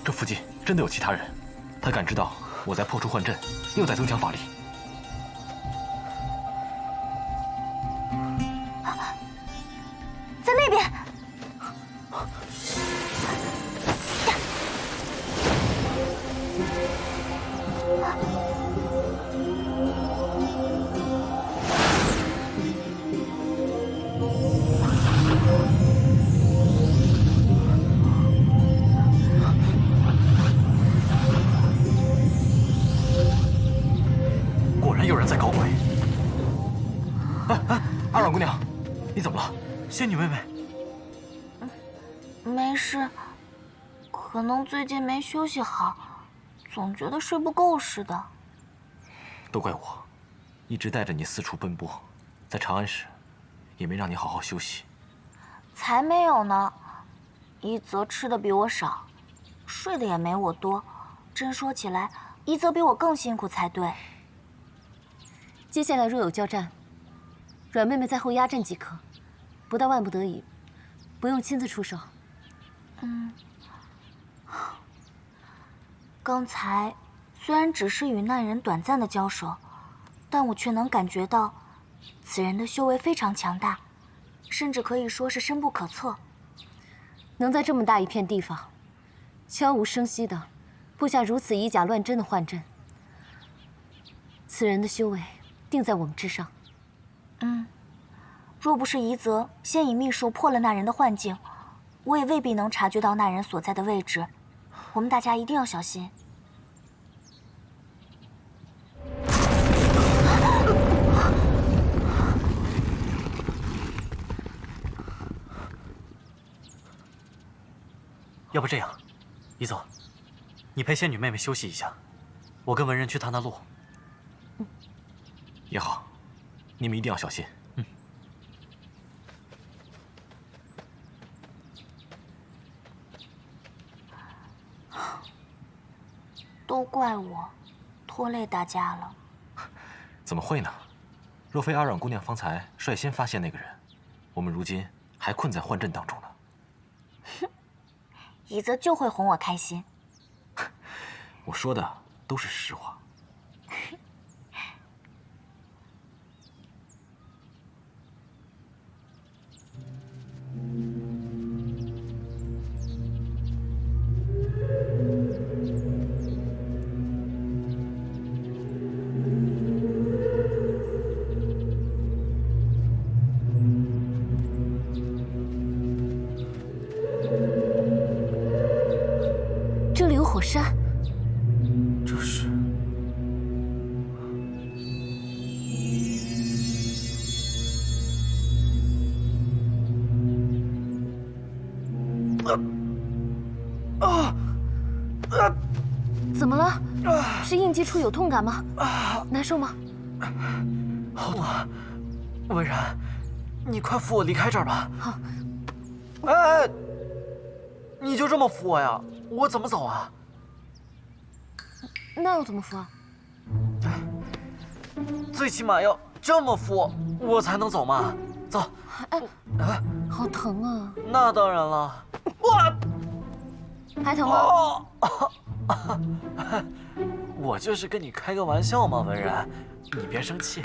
这附近真的有其他人，他感知到我在破除幻阵，又在增强法力。在那边。果然有人在搞鬼。哎，阿软姑娘，你怎么了？仙女妹妹，没事，可能最近没休息好，总觉得睡不够似的。都怪我，一直带着你四处奔波，在长安时，也没让你好好休息。才没有呢，一泽吃的比我少，睡的也没我多。真说起来，一泽比我更辛苦才对。接下来若有交战，阮妹妹在后压阵即可，不到万不得已，不用亲自出手。刚才虽然只是与那人短暂的交手，但我却能感觉到，此人的修为非常强大，甚至可以说是深不可测。能在这么大一片地方，悄无声息的布下如此以假乱真的幻阵，此人的修为定在我们之上。若不是夷则先以秘术破了那人的幻境，我也未必能察觉到那人所在的位置。我们大家一定要小心。要不这样，夷则，你陪仙女妹妹休息一下，我跟文人去探探路。也好，你们一定要小心。都怪我，拖累大家了。怎么会呢？若非阿软姑娘方才率先发现那个人，我们如今还困在幻阵当中呢。夷则就会哄我开心。我说的都是实话。这里有火山，这是怎么了？是应激处有痛感吗？难受吗？好痛啊！文然，你快扶我离开这儿吧。好。哎，你就这么扶我呀？我怎么走啊？那要怎么扶啊？最起码要这么扶我才能走嘛。走。哎，好疼啊！那当然了。哇！还疼吗？我就是跟你开个玩笑嘛，文然，你别生气。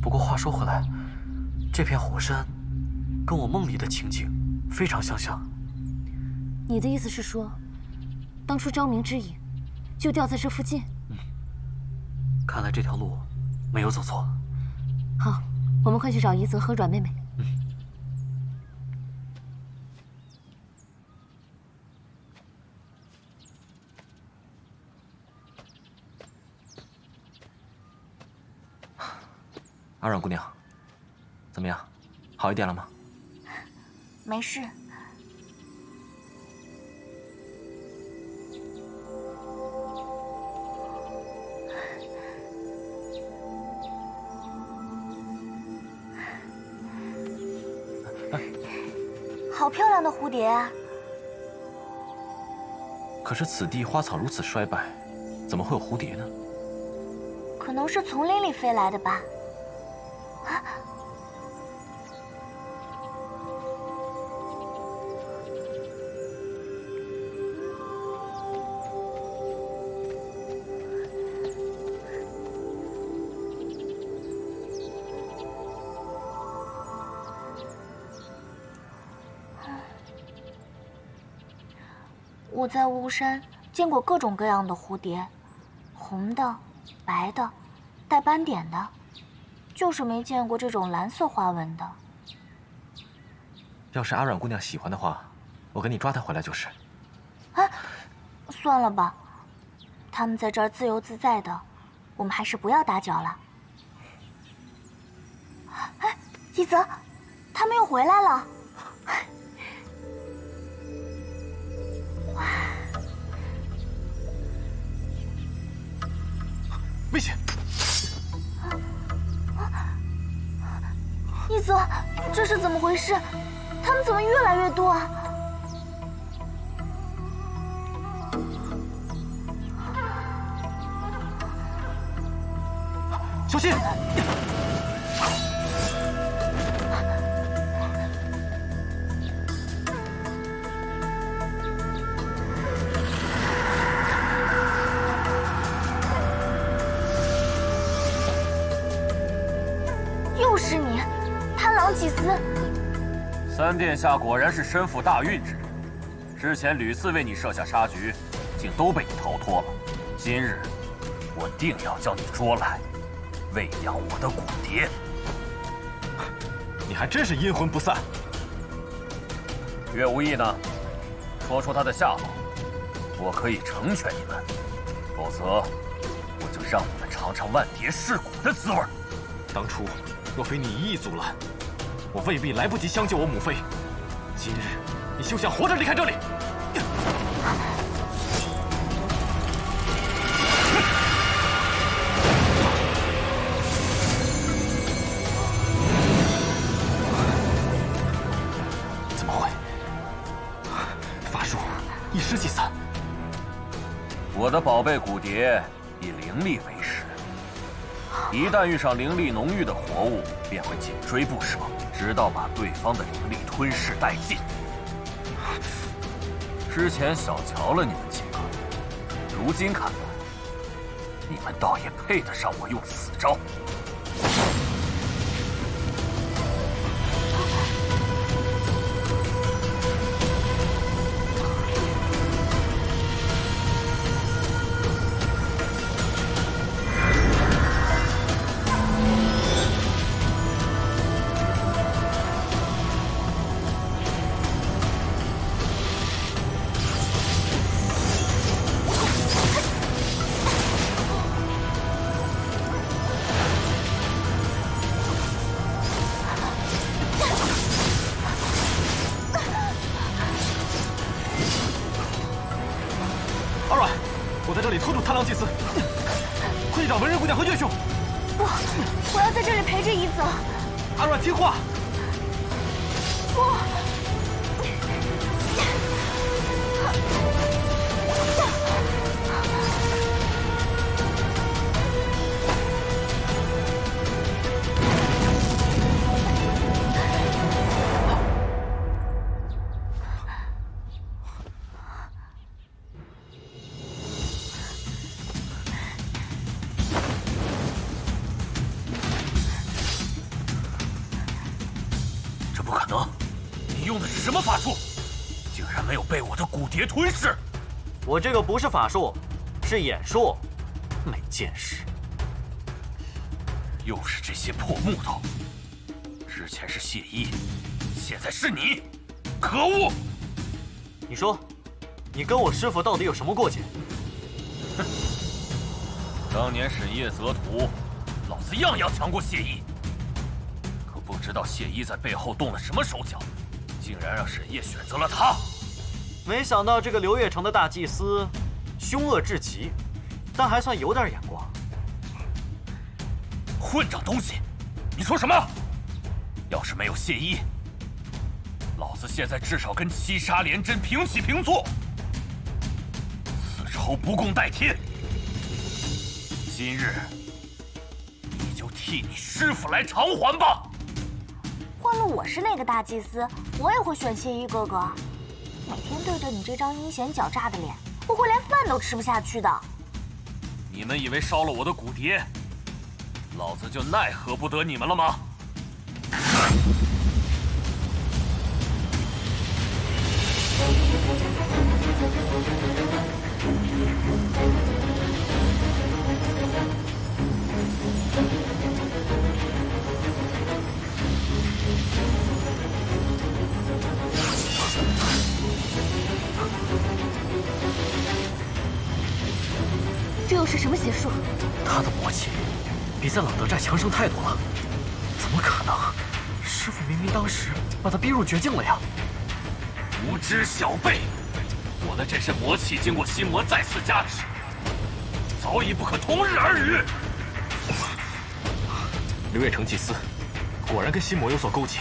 不过话说回来，这片火山跟我梦里的情景非常相像。你的意思是说，当初昭明之影就掉在这附近？看来这条路没有走错。好，我们快去找夷则和阮妹妹。阿软姑娘，怎么样？好一点了吗？没事。好漂亮的蝴蝶啊！可是此地花草如此衰败，怎么会有蝴蝶呢？可能是丛林里飞来的吧。啊！我在巫山见过各种各样的蝴蝶，红的、白的、带斑点的，就是没见过这种蓝色花纹的。要是阿阮姑娘喜欢的话，我给你抓它回来就是。啊，算了吧，他们在这儿自由自在的，我们还是不要打搅了。哎，一泽，他们又回来了。危险！一泽，这是怎么回事？他们怎么越来越多啊？小心！又是你，贪狼祭司！三殿下果然是身负大运之人，之前屡次为你设下杀局，竟都被你逃脱了。今日，我定要将你捉来，喂养我的骨蝶。你还真是阴魂不散。岳无义呢？说出他的下落，我可以成全你们；否则，我就让你们尝尝万蝶噬骨的滋味。当初若非你一意阻拦，我未必来不及相救我母妃。今日你休想活着离开这里！怎么会？法术一失即散。我的宝贝骨蝶以灵力为食，一旦遇上灵力浓郁的活物，便会紧追不舍，直到把对方的灵力吞噬殆尽。之前小瞧了你们几个，如今看来，你们倒也配得上我用此招。阿阮，我在这里拖住贪狼祭司，快去找文人姑娘和岳兄。不，我要在这里陪着一泽。阿阮，听话。不。这不可能！你用的是什么法术？竟然没有被我的骨蝶吞噬！我这个不是法术，是眼术，没见识。又是这些破木头！之前是谢衣，现在是你！可恶！你说，你跟我师傅到底有什么过节？哼！当年沈夜择途，老子样样强过谢衣。可不知道谢衣在背后动了什么手脚，竟然让沈夜选择了他。没想到这个流月城的大祭司，凶恶至极，但还算有点眼光。混账东西！你说什么？要是没有谢衣，老子现在至少跟七杀连针平起平坐，此仇不共戴天。今日你就替你师傅来偿还吧。换了我是那个大祭司，我也会选谢衣哥哥。每天对着你这张阴险狡诈的脸，我会连饭都吃不下去的。你们以为烧了我的骨蝶，老子就奈何不得你们了吗？这又是什么邪术？他的魔气比在朗德寨强盛太多了，怎么可能？师傅明明当时把他逼入绝境了呀！无知小辈，我的这身魔气经过心魔再次加持，早已不可同日而语。刘月成祭司，果然跟心魔有所勾结。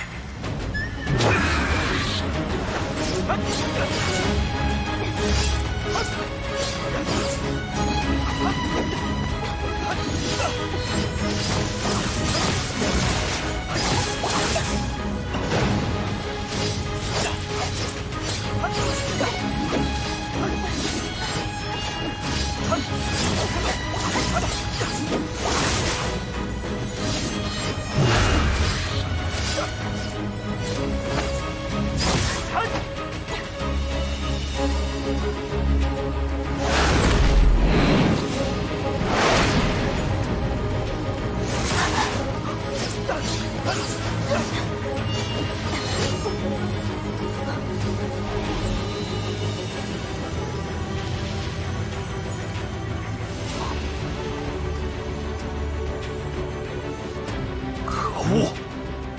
可恶！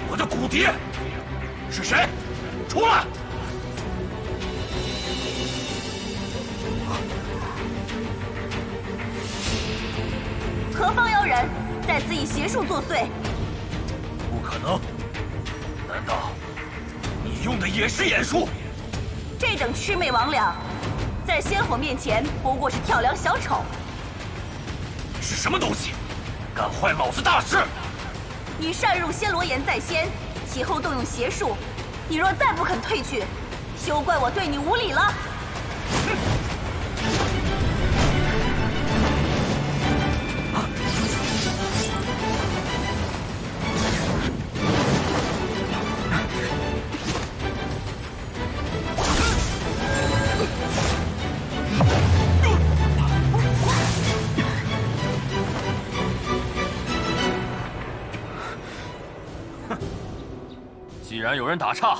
我的骨蝶是谁？出来！何方妖人在此以邪术作祟？不可能！难道你用的也是眼术？这等魑魅魍魉，在仙火面前不过是跳梁小丑。是什么东西？敢坏老子大事！你擅入仙罗岩在先，其后动用邪术，你若再不肯退去，休怪我对你无礼了。既然有人打岔，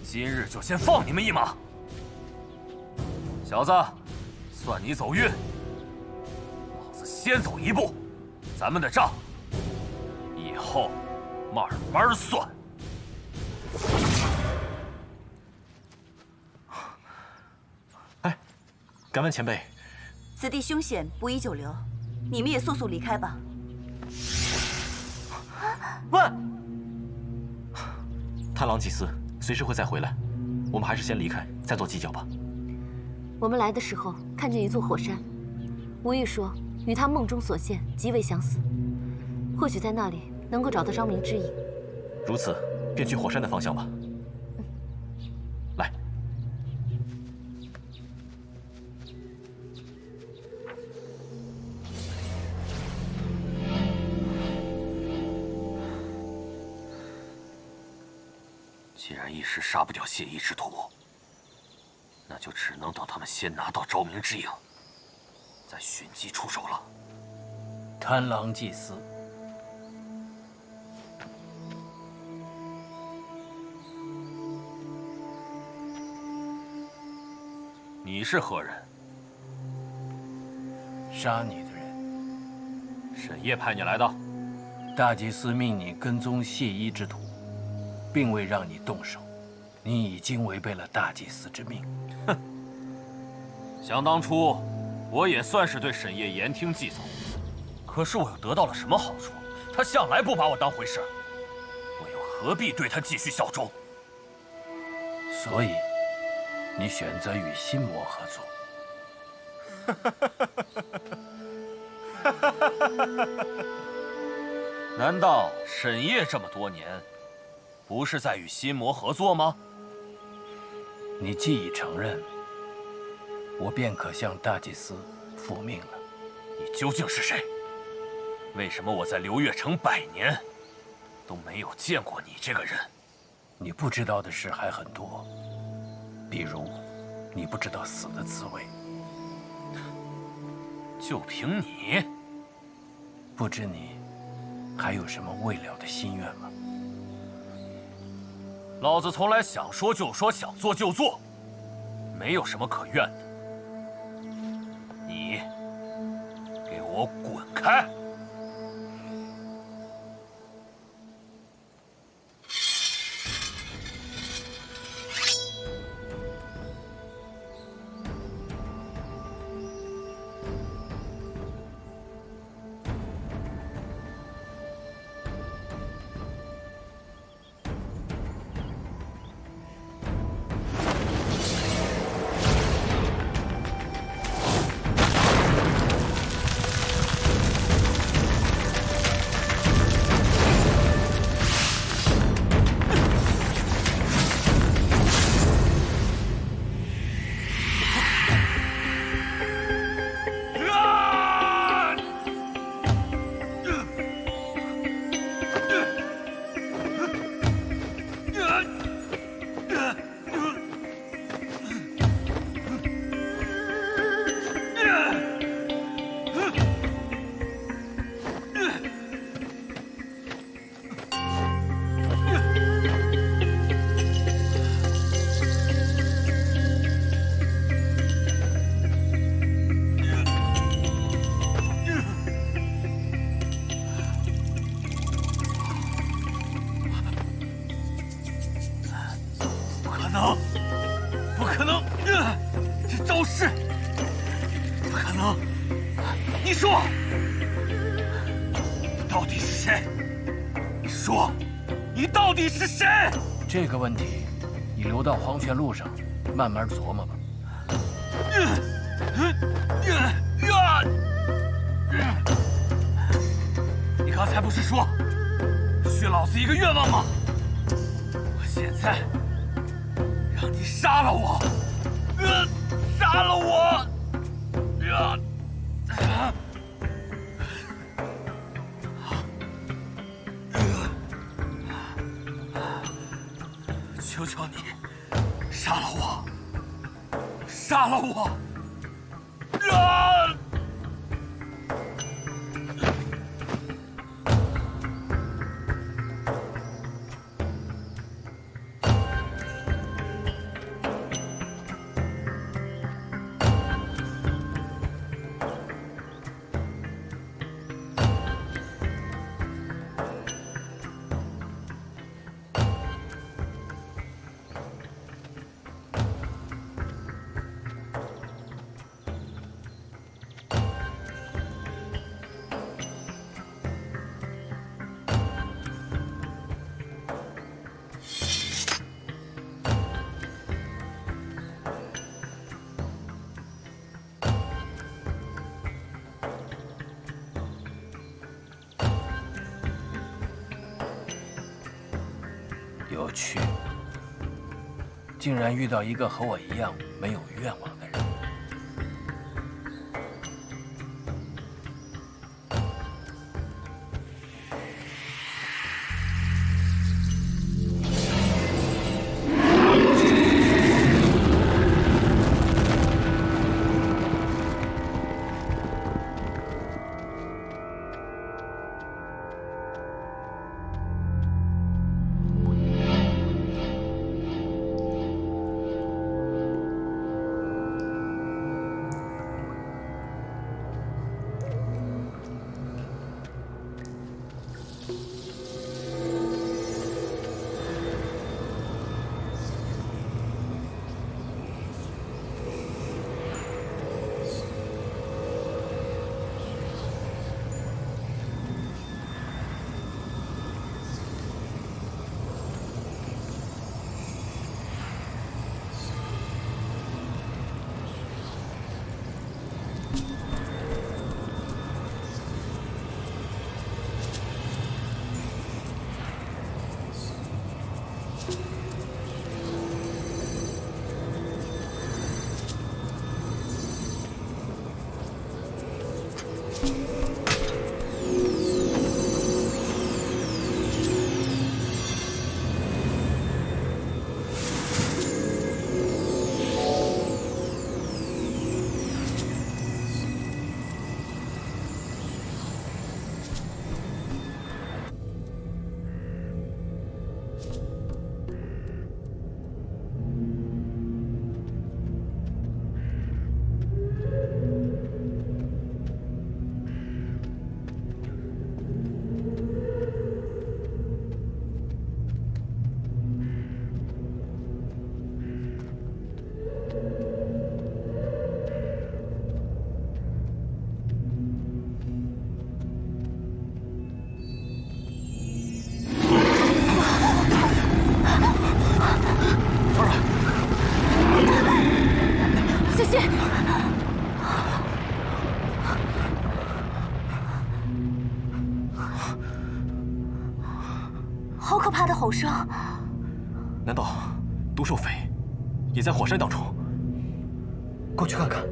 今日就先放你们一马。小子，算你走运，老子先走一步，咱们的账以后慢慢算。哎，敢问前辈，此地凶险，不宜久留，你们也速速离开吧。喂！贪狼祭司随时会再回来，我们还是先离开，再做计较吧。我们来的时候看见一座火山，无意说与他梦中所见极为相似，或许在那里能够找到昭明之影。如此，便去火山的方向吧。来，既然一时杀不掉谢意之徒，那就只能等他们先拿到昭明之影，再寻机出手了。贪狼祭司，你是何人？杀你的人，沈烨派你来的。大祭司命你跟踪谢衣之徒，并未让你动手，你已经违背了大祭司之命。哼！想当初，我也算是对沈烨言听计从，可是我又得到了什么好处？他向来不把我当回事，我又何必对他继续效忠？所以，你选择与心魔合作。难道沈烨这么多年，不是在与心魔合作吗？你既已承认，我便可向大祭司复命了。你究竟是谁？为什么我在流月城100年都没有见过你这个人？你不知道的事还很多，比如，你不知道死的滋味。就凭你，不知你还有什么未了的心愿吗？老子从来想说就说，想做就做，没有什么可怨的。你给我滚开！不可能！这招式不可能！你说，你到底是谁？你说，你到底是谁？这个问题，你留到黄泉路上慢慢琢磨吧。你刚才不是说许老子一个愿望吗？我现在让你杀了我，杀了我！求求你，杀了我！杀了我！有趣，竟然遇到一个和我一样没有愿望的人。好可怕的吼声！难道毒兽匪也在火山当中？过去看看。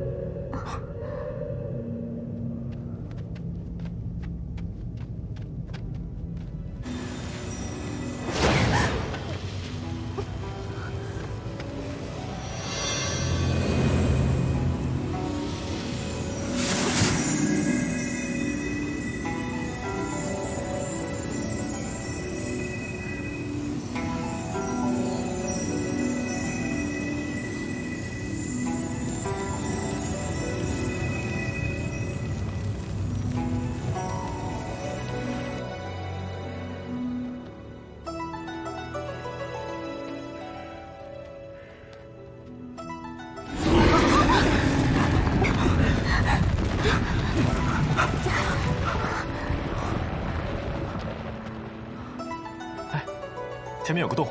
前面有个洞，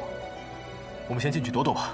我们先进去躲躲吧。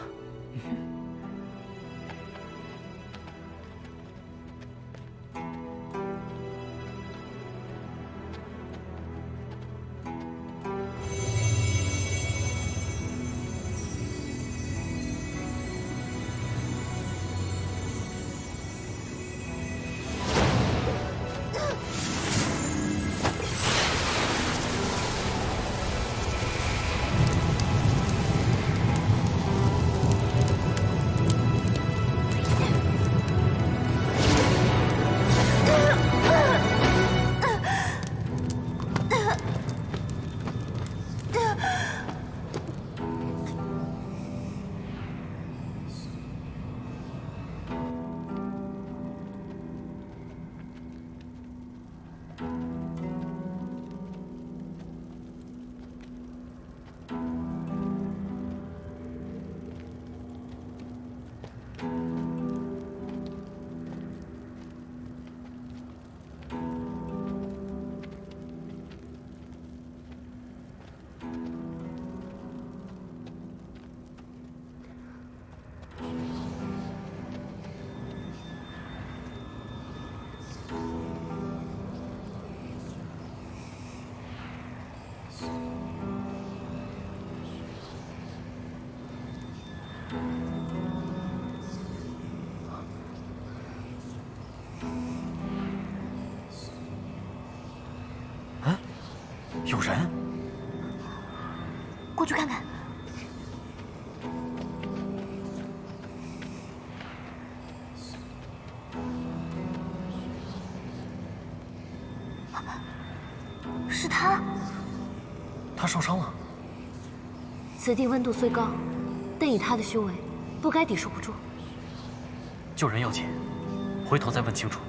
有人，过去看看。是他，他受伤了。此地温度虽高，但以他的修为，不该抵受不住。救人要紧，回头再问清楚。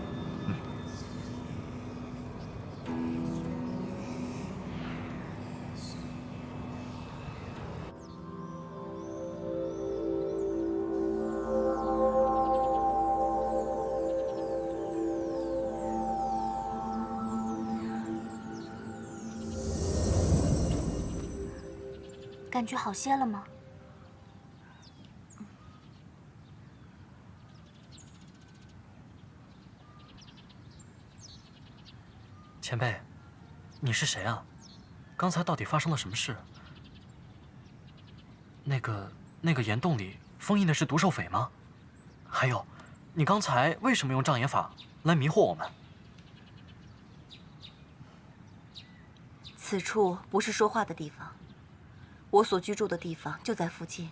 感觉好些了吗？前辈，你是谁啊？刚才到底发生了什么事？那个岩洞里封印的是毒兽匪吗？还有，你刚才为什么用障眼法来迷惑我们？此处不是说话的地方，我所居住的地方就在附近。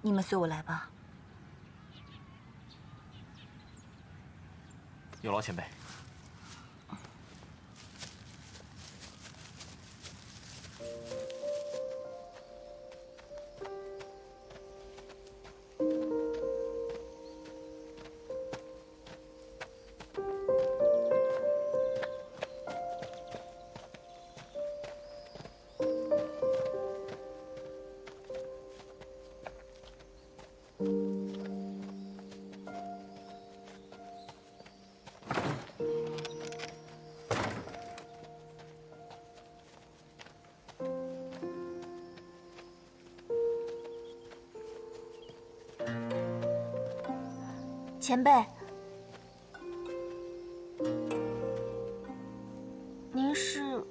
你们随我来吧。有劳前辈。前辈，您是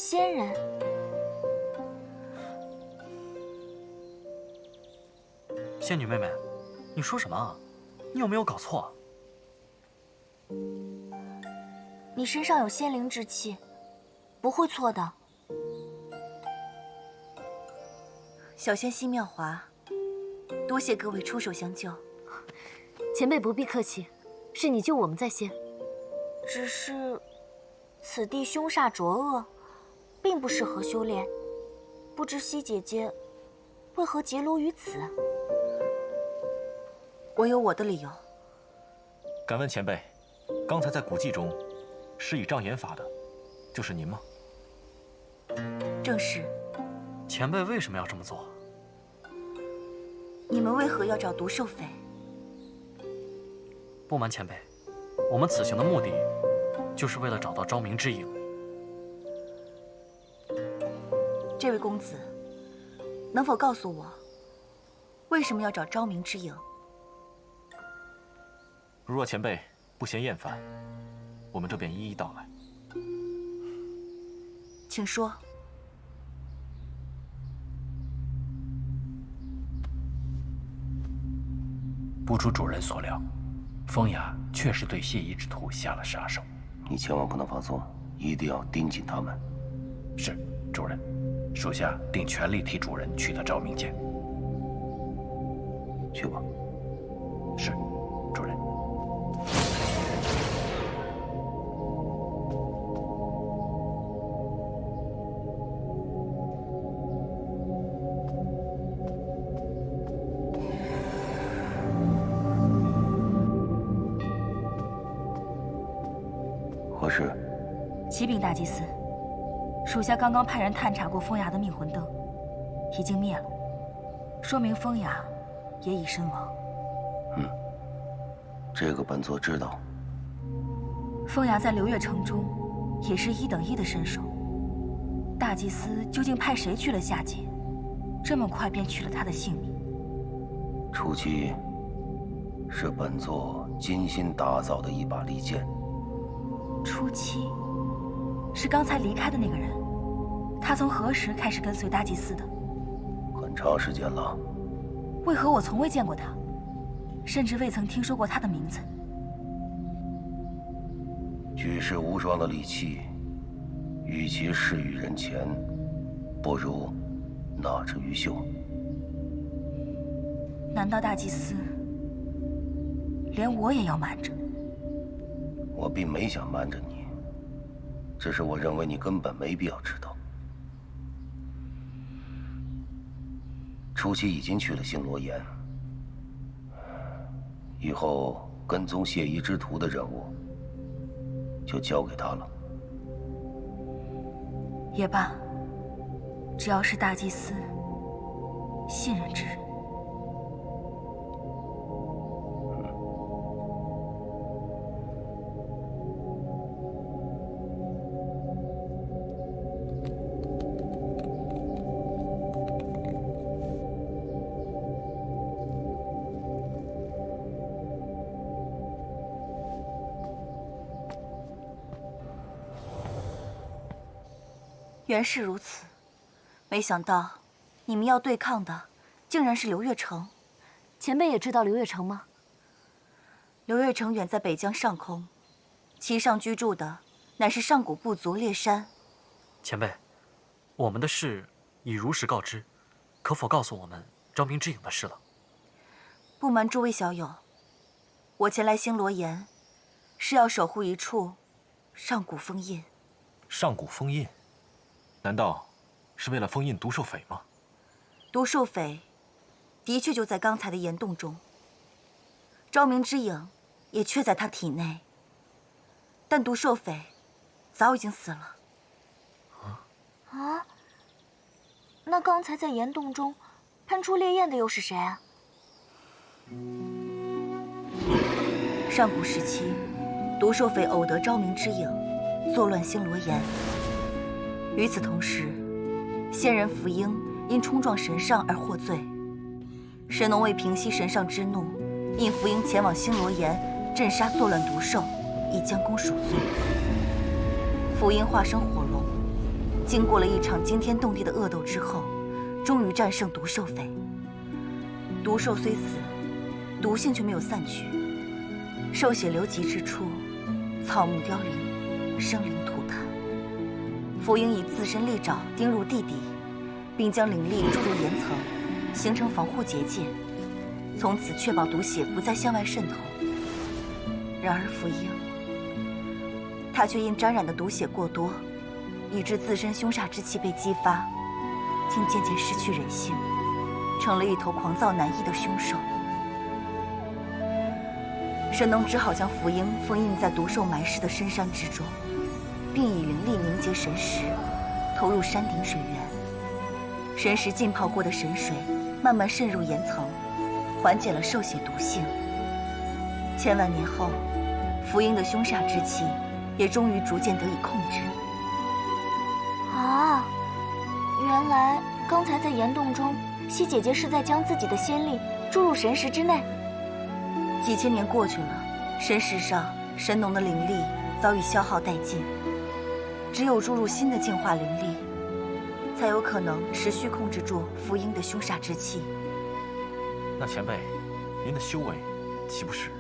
仙人？仙女妹妹，你说什么啊？你有没有搞错？你身上有仙灵之气，不会错的。小仙溪妙华，多谢各位出手相救。前辈不必客气，是你救我们在先。只是，此地凶煞浊恶，并不适合修炼。不知西姐姐为何结庐于此？我有我的理由。敢问前辈，刚才在古迹中施以障眼法的，就是您吗？正是。前辈为什么要这么做？你们为何要找毒兽匪？不瞒前辈，我们此行的目的，就是为了找到昭明之影。这位公子，能否告诉我，为什么要找昭明之影？如若前辈不嫌厌烦，我们这便一一道来。请说。不出主人所料，风雅确实对谢衣之徒下了杀手。你千万不能放松，一定要盯紧他们。是，主人。属下定全力替主人取得昭明剑。去吧。是，主人。何事？启禀大祭司，属下刚刚派人探查过风雅的命魂灯，已经灭了，说明风雅也已身亡。这个本座知道。风雅在流月城中也是1等1的身手，大祭司究竟派谁去了下界，这么快便取了他的性命？初期是本座精心打造的一把利剑。初期是刚才离开的那个人，他从何时开始跟随大祭司的？很长时间了。为何我从未见过他，甚至未曾听说过他的名字？举世无双的利器，与其施于人前，不如纳之于袖。难道大祭司连我也要瞒着？我并没想瞒着你，只是我认为你根本没必要知道。初期已经去了星罗岩，以后跟踪谢衣之徒的任务就交给他了。也罢，只要是大祭司信任之人。原是如此，没想到你们要对抗的竟然是流月城。前辈也知道流月城吗？流月城远在北疆上空，其上居住的乃是上古部族猎山。前辈，我们的事已如实告知，可否告诉我们昭明之影的事了？不瞒诸位小友，我前来星罗岩，是要守护一处上古封印。上古封印？难道是为了封印毒兽匪吗？毒兽匪的确就在刚才的岩洞中，昭明之影也却在他体内，但毒兽匪早已经死了。啊？那刚才在岩洞中喷出烈焰的又是谁啊？上古时期，毒兽匪偶得昭明之影，作乱星罗岩。与此同时，仙人福英因冲撞神上而获罪。神农为平息神上之怒，引福英前往星罗岩镇杀作乱毒兽，以将功赎罪。福英化身火龙，经过了一场惊天动地的恶斗之后，终于战胜毒兽匪。毒兽虽死，毒性却没有散去。兽血流疾之处，草木凋零，生灵涂炭。福英以自身利爪钉入地底，并将灵力注入岩层，形成防护结界，从此确保毒血不再向外渗透。然而福英，他却因沾染的毒血过多，以致自身凶煞之气被激发，竟渐渐失去人性，成了一头狂躁难抑的凶兽。神农只好将福英封印在毒兽埋尸的深山之中，并以灵力凝结神石，投入山顶水源。神石浸泡过的神水慢慢渗入岩层，缓解了兽血毒性。千万年后，福英的凶煞之气也终于逐渐得以控制。啊，原来刚才在岩洞中，西姐姐是在将自己的仙力注入神石之内。几千年过去了，神石上神农的灵力早已消耗殆尽，只有注入新的净化灵力，才有可能持续控制住福英的凶煞之气。那前辈，您的修为岂不是？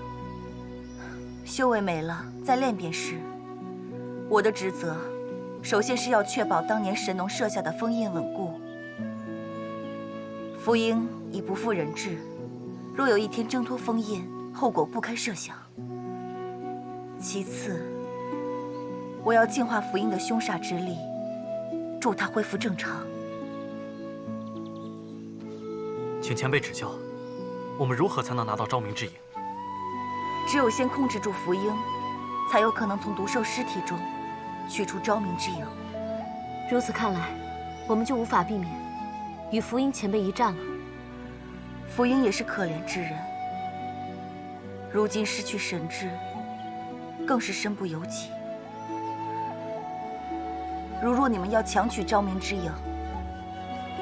修为没了，再练便是。我的职责，首先是要确保当年神农设下的封印稳固。福英已不负人质，若有一天挣脱封印，后果不堪设想。其次，我要净化福英的凶煞之力，助他恢复正常。请前辈指教，我们如何才能拿到昭明之影？只有先控制住福英，才有可能从毒兽尸体中取出昭明之影。如此看来，我们就无法避免与福英前辈一战了。福英也是可怜之人，如今失去神智，更是身不由己。如若你们要强取昭明之影，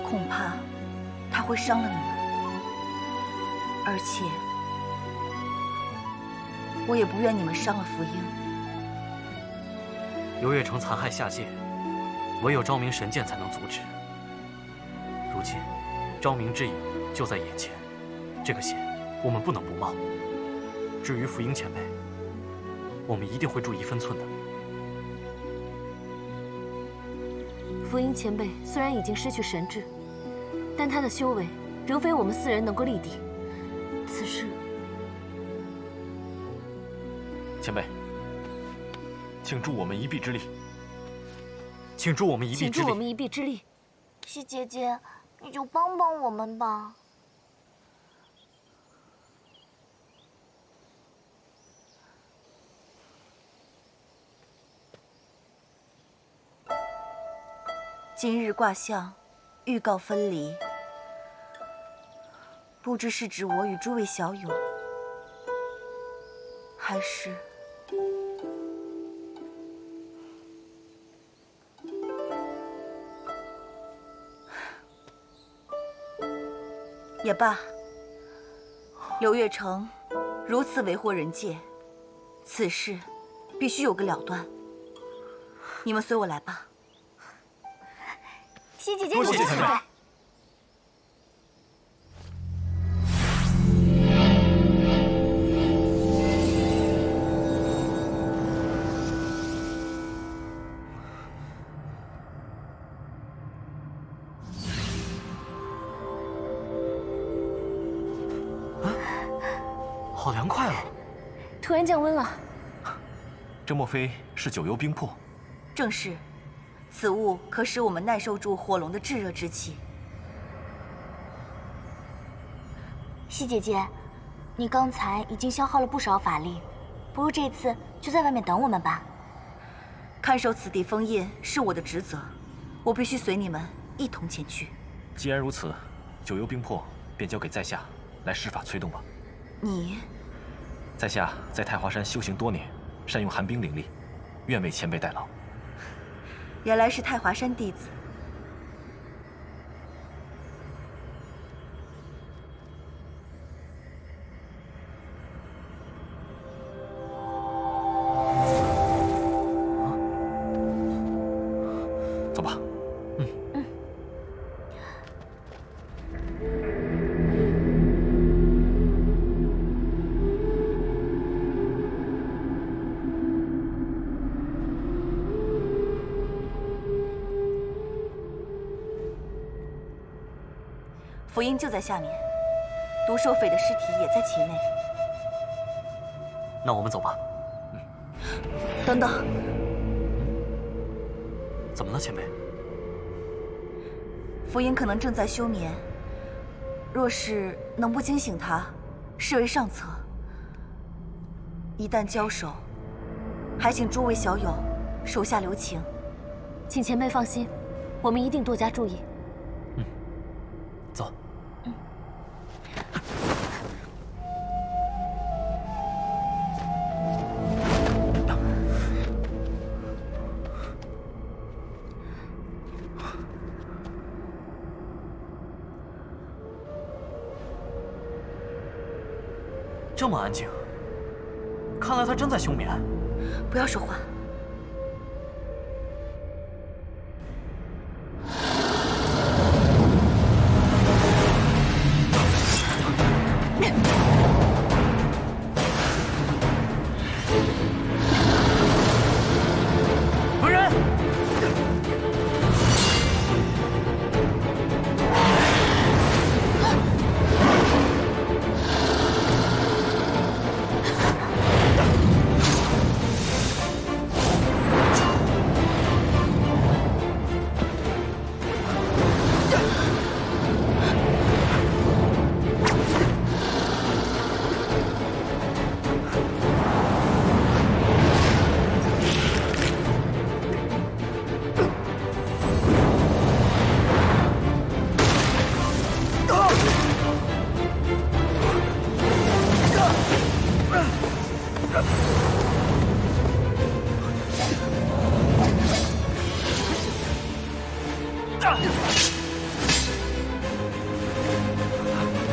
恐怕他会伤了你们，而且我也不愿你们伤了福英。刘月成残害下界，唯有昭明神剑才能阻止。如今，昭明之影就在眼前，这个险我们不能不冒。至于福英前辈，我们一定会注意分寸的。福英前辈虽然已经失去神智，但他的修为仍非我们四人能够力敌。此事，前辈，请助我们一臂之力。请助我们一臂之力。请助我们一臂之力。西姐姐，你就帮帮我们吧。今日卦象，预告分离。不知是指我与诸位小友，还是……也罢，刘月成如此为祸人界，此事必须有个了断。你们随我来吧。西姐姐，多谢前辈。好凉快啊！突然降温了。这莫非是九幽冰魄？正是，此物可使我们耐受住火龙的炙热之气。西姐姐，你刚才已经消耗了不少法力，不如这次就在外面等我们吧。看守此地封印是我的职责，我必须随你们一同前去。既然如此，九幽冰魄便交给在下来施法催动吧。你，在下在太华山修行多年，善用寒冰灵力，愿为前辈代劳。原来是太华山弟子。走吧。福音就在下面，毒兽匪的尸体也在其内。那我们走吧。等等，怎么了，前辈？福音可能正在休眠，若是能不惊醒他，视为上策。一旦交手，还请诸位小友手下留情。请前辈放心，我们一定多加注意。走。这么安静，看来他真在休眠。不要说话。本人。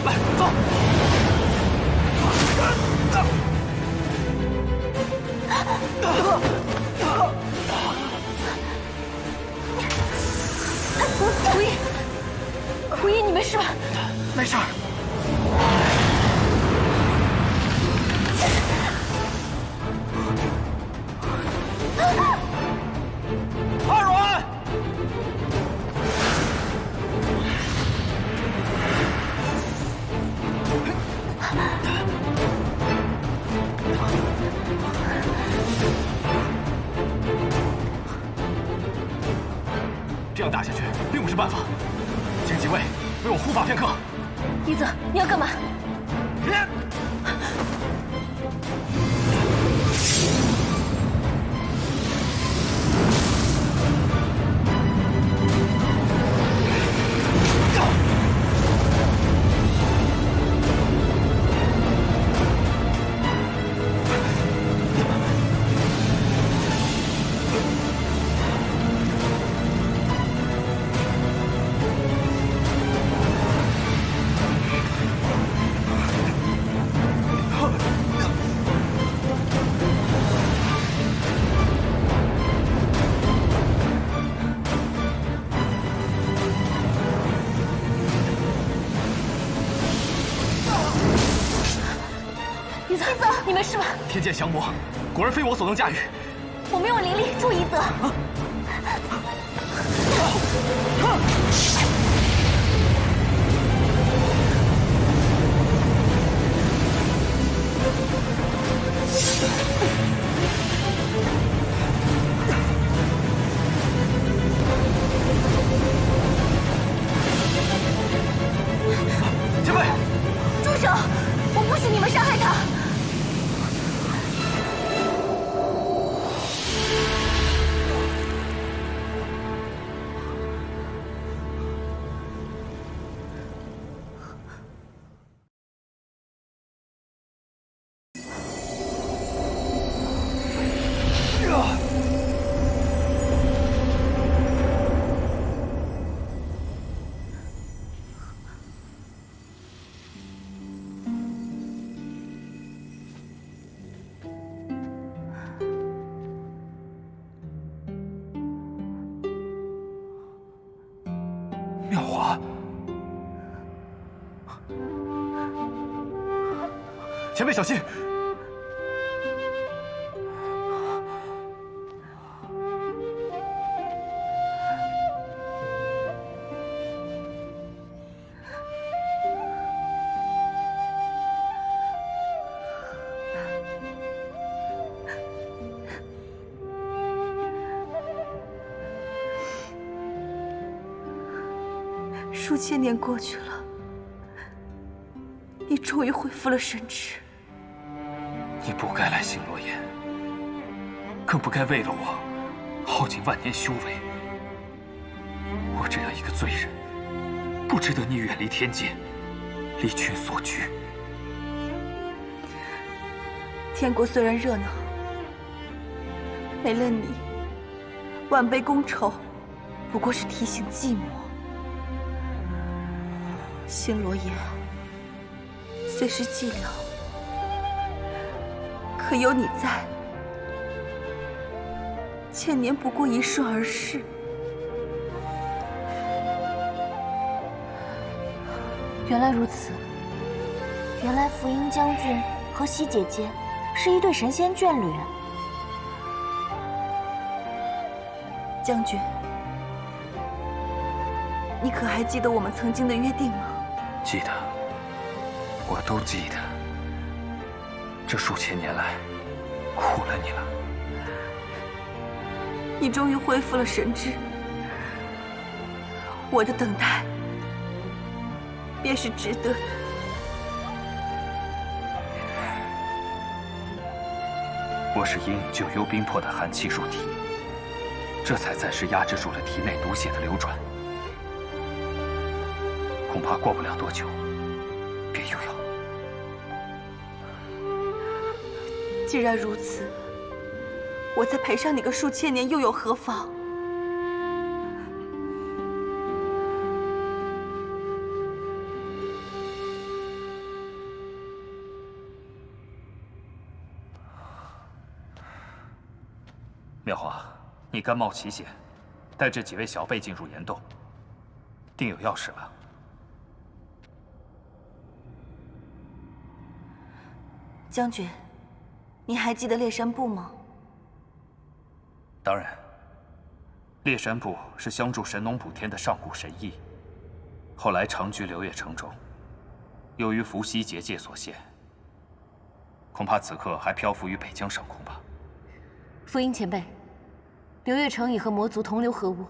来，走。胡一，胡一，你没事吧？没事儿。阿软。这样打下去并不是办法，请几位为我护法片刻。一泽，你要干嘛？一泽，你没事吧？天剑降魔，果然非我所能驾驭。我没有灵力助一泽。前辈，住手！我不许你们伤害他。妙华，前辈小心！数千年过去了，你终于恢复了神智。你不该来星罗岩，更不该为了我耗尽万年修为。我这样一个罪人，不值得你远离天界，离群索居。天国虽然热闹，没了你，万杯觥筹不过是提醒寂寞。星罗岩虽是寂寥，可有你在，千年不过一瞬而逝。原来如此，原来福英将军和西姐姐是一对神仙眷侣。将军，你可还记得我们曾经的约定吗？记得，我都记得。这数千年来，苦了你了。你终于恢复了神智，我的等待便是值得的。我是因九幽冰魄的寒气入体，这才暂时压制住了体内毒血的流转。恐怕过不了多久，便又要。既然如此，我再陪上你个数千年又有何妨？妙华，你甘冒奇险，带这几位小辈进入岩洞，定有要事吧？将军，你还记得猎山部吗？当然，猎山部是相助神农补天的上古神医，后来长居流月城中，由于伏羲结界所限，恐怕此刻还漂浮于北疆上空吧。福音前辈，流月城已和魔族同流合污，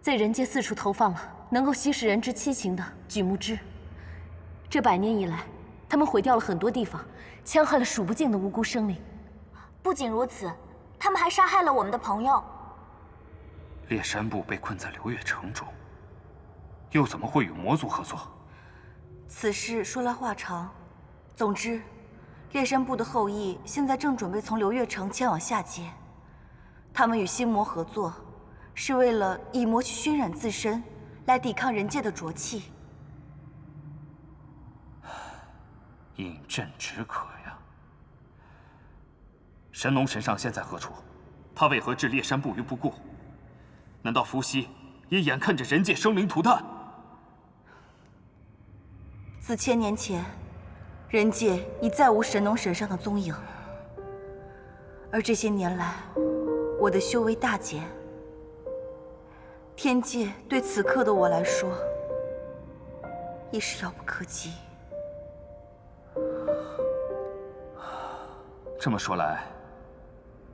在人界四处投放了能够稀释人之七情的榉木枝。这100年以来，他们毁掉了很多地方，戕害了数不尽的无辜生灵。不仅如此，他们还杀害了我们的朋友。猎山部被困在流月城中，又怎么会与魔族合作？此事说来话长，总之，猎山部的后裔现在正准备从流月城前往下界。他们与心魔合作，是为了以魔去熏染自身，来抵抗人界的浊气。饮鸩止渴呀！神农神上现在何处？他为何置猎山部于不顾？难道伏羲也眼看着人界生灵涂炭？自1000年前，人界已再无神农神上的踪影，而这些年来，我的修为大减。天界对此刻的我来说，已是遥不可及。这么说来，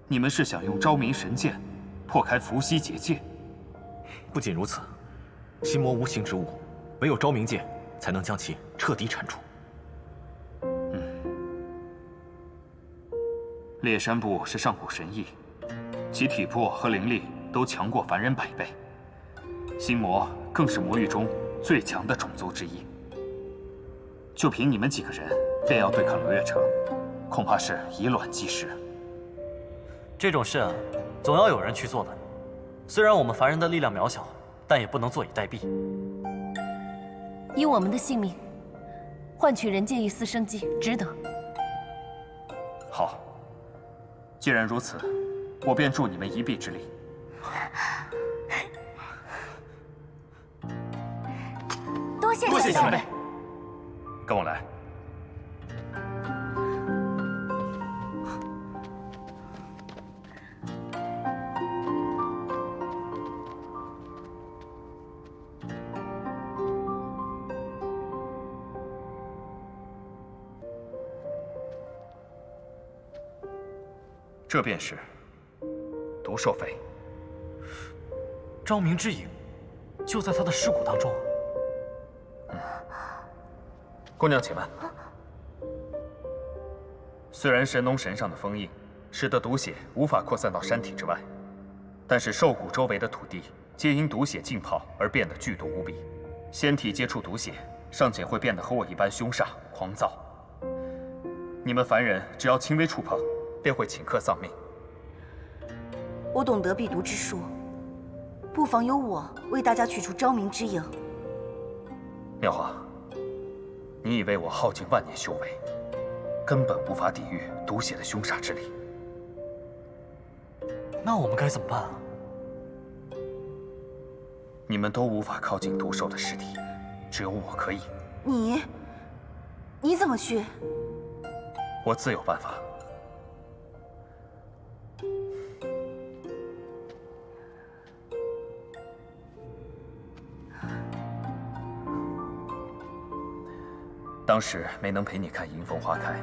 你们是想用昭明神剑破开伏羲结界？不仅如此，心魔无形之物，唯有昭明剑才能将其彻底铲除。猎山部是上古神异，其体魄和灵力都强过凡人100倍。心魔更是魔域中最强的种族之一。就凭你们几个人，便要对抗流月城，恐怕是以卵击石。这种事啊，总要有人去做的。虽然我们凡人的力量渺小，但也不能坐以待毙。以我们的性命换取人界一丝生机，值得。好，既然如此，我便助你们一臂之力。多谢前辈。跟我来。这便是毒兽肺。昭明之影就在他的尸骨当中。姑娘，且慢。虽然神农神上的封印使得毒血无法扩散到山体之外，但是兽谷周围的土地皆因毒血浸泡而变得剧毒无比。仙体接触毒血，尚且会变得和我一般凶煞狂躁。你们凡人只要轻微触碰，便会顷刻丧命。我懂得避毒之术，不妨由我为大家取出昭明之影。妙华，你以为我耗尽万年修为，根本无法抵御毒血的凶煞之力？那我们该怎么办啊？你们都无法靠近毒兽的尸体，只有我可以。你怎么去？我自有办法。当时没能陪你看迎风花开，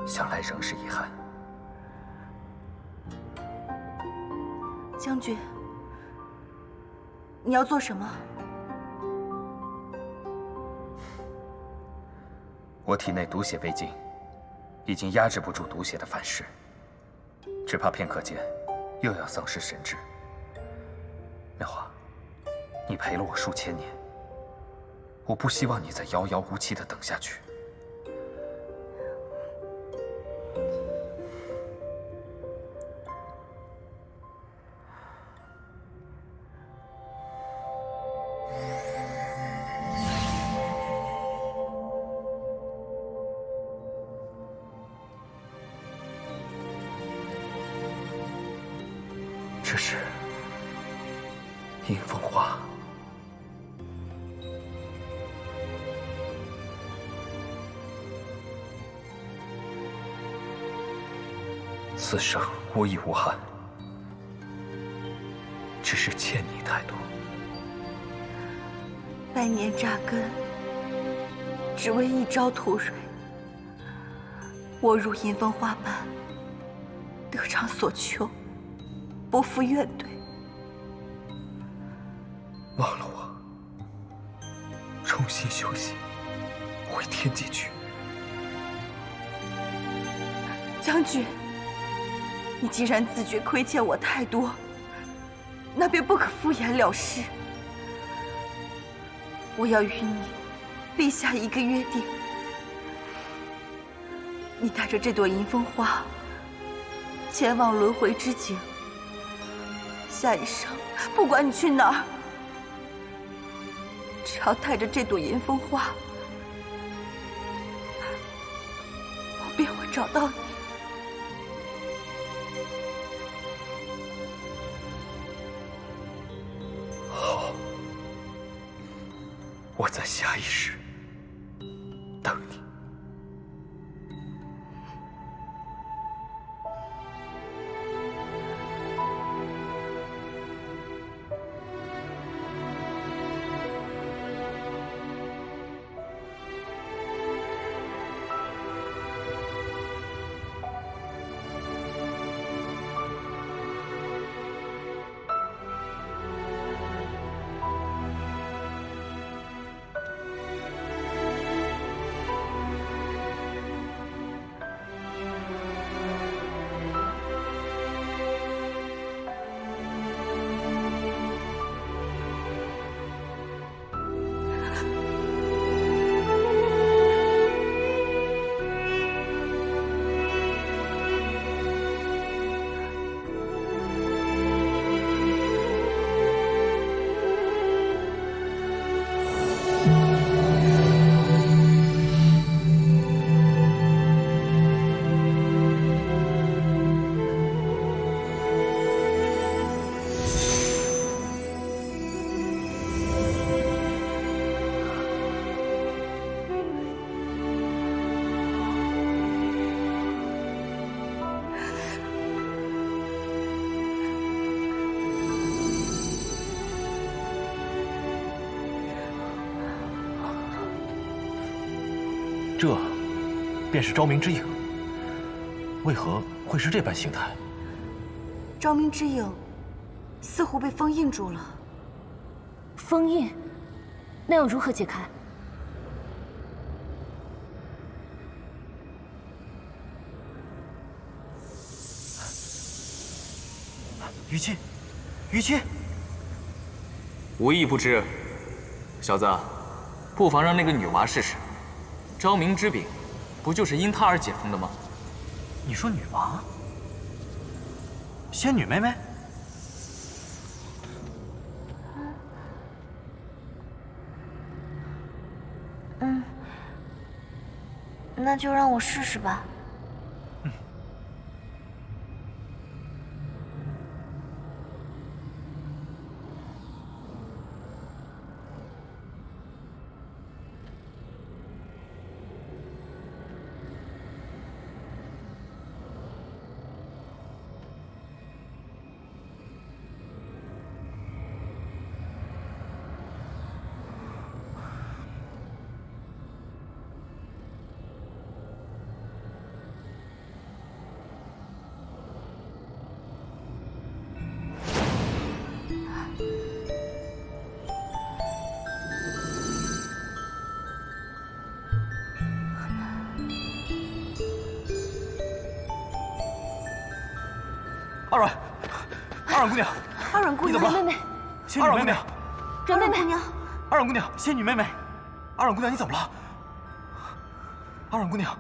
想来仍是遗憾。将军，你要做什么？我体内毒血未尽，已经压制不住毒血的反噬，只怕片刻间又要丧失神智。妙华，你陪了我数千年，我不希望你再遥遥无期地等下去。这是迎风花。此生无遗无憾，只是欠你太多。百年扎根，只为一朝吐蕊。我如迎风花般，得偿所求，不负怨怼。忘了我，重新修行，回天际去。将军，你既然自觉亏欠我太多，那便不可敷衍了事。我要与你立下一个约定：你带着这朵迎风花，前往轮回之境。下一生，不管你去哪儿，只要带着这朵迎风花，我便会找到你。好，我在下一世等你。这便是昭明之影，为何会是这般形态？昭明之影似乎被封印住了。封印，那要如何解开？于七，于七，无意不知，小子，不妨让那个女娃试试。昭明之柄，不就是因她而解封的吗？你说女娃？仙女妹妹？那就让我试试吧。二阮姑娘，阿阮姑娘，你怎么了？妹妹，仙女妹妹，阮妹妹，二阮姑娘，仙女妹妹，二阮姑娘，你怎么了？二阮姑娘，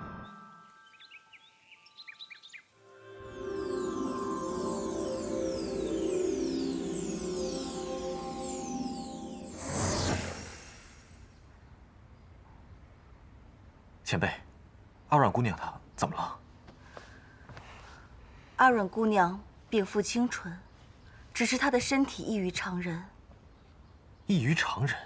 前辈，二阮姑娘她怎么了？阿阮姑娘禀赋清纯，只是她的身体异于常人。异于常人。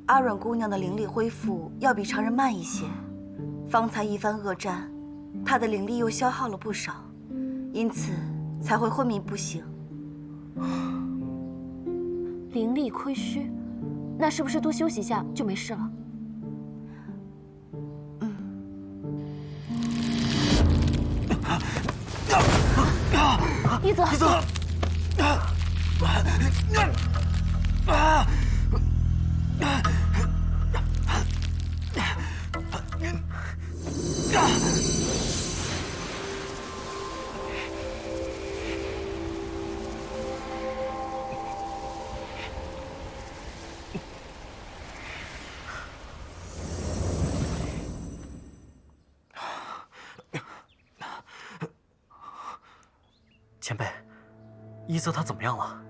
阿阮姑娘的灵力恢复要比常人慢一些，方才一番恶战，她的灵力又消耗了不少，因此才会昏迷不醒。灵力亏虚，那是不是多休息一下就没事了？一泽，一泽，前辈，一泽他怎么样了？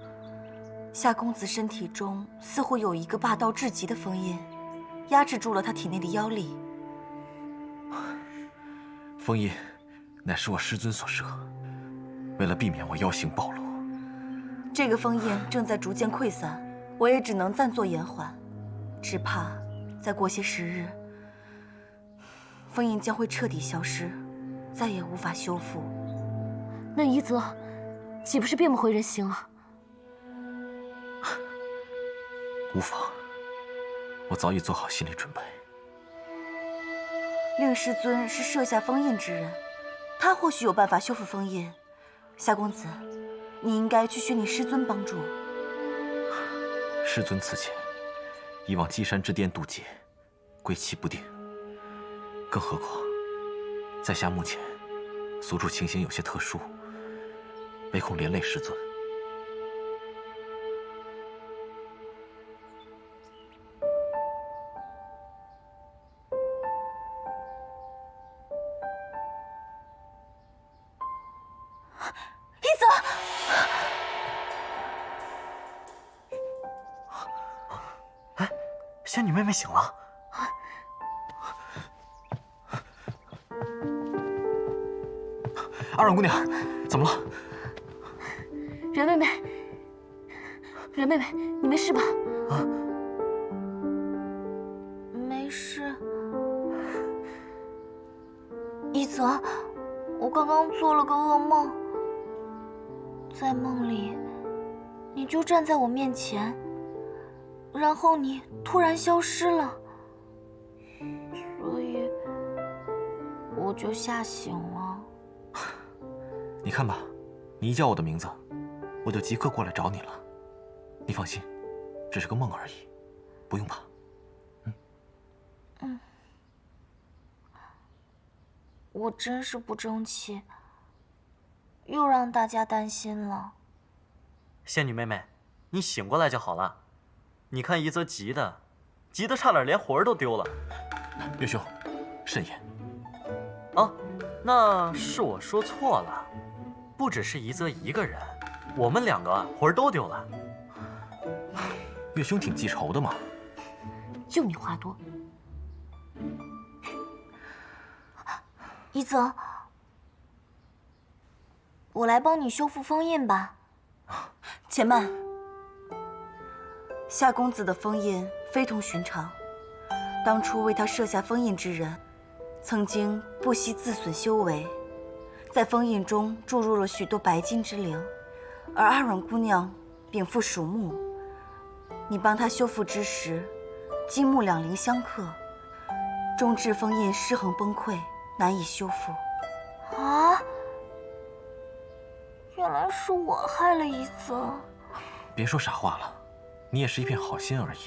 夏公子身体中似乎有一个霸道至极的封印，压制住了他体内的妖力。封印乃是我师尊所设，为了避免我妖行暴露，这个封印正在逐渐溃散，我也只能暂作延缓，只怕再过些时日，封印将会彻底消失，再也无法修复。那一泽岂不是变不回人形了？无妨，我早已做好心理准备。令师尊是设下封印之人，他或许有办法修复封印。夏公子，你应该去寻你师尊帮助。师尊此前已往稽山之巅渡劫，归期不定。更何况，在下目前所处情形有些特殊，唯恐连累师尊。一泽，哎，仙女妹妹醒了。二阮姑娘，怎么了？阮妹妹，阮妹妹，你没事吧？啊，没事。一泽，我刚刚做了个噩梦，在梦里，你就站在我面前，然后你突然消失了，所以我就吓醒了。你看吧，你一叫我的名字，我就即刻过来找你了。你放心，只是个梦而已，不用怕。我真是不争气，又让大家担心了。仙女妹妹，你醒过来就好了。你看一泽急的差点连魂儿都丢了。岳兄，慎言。啊，那是我说错了，不只是一泽一个人，我们2个魂儿都丢了。岳兄挺记仇的嘛。就你话多。一泽，我来帮你修复封印吧。且慢，夏公子的封印非同寻常。当初为他设下封印之人，曾经不惜自损修为，在封印中注入了许多白金之灵，而阿软姑娘禀赋属木，你帮她修复之时，金木两灵相克，终致封印失衡崩溃，难以修复。啊！原来是我害了一泽。别说傻话了，你也是一片好心而已。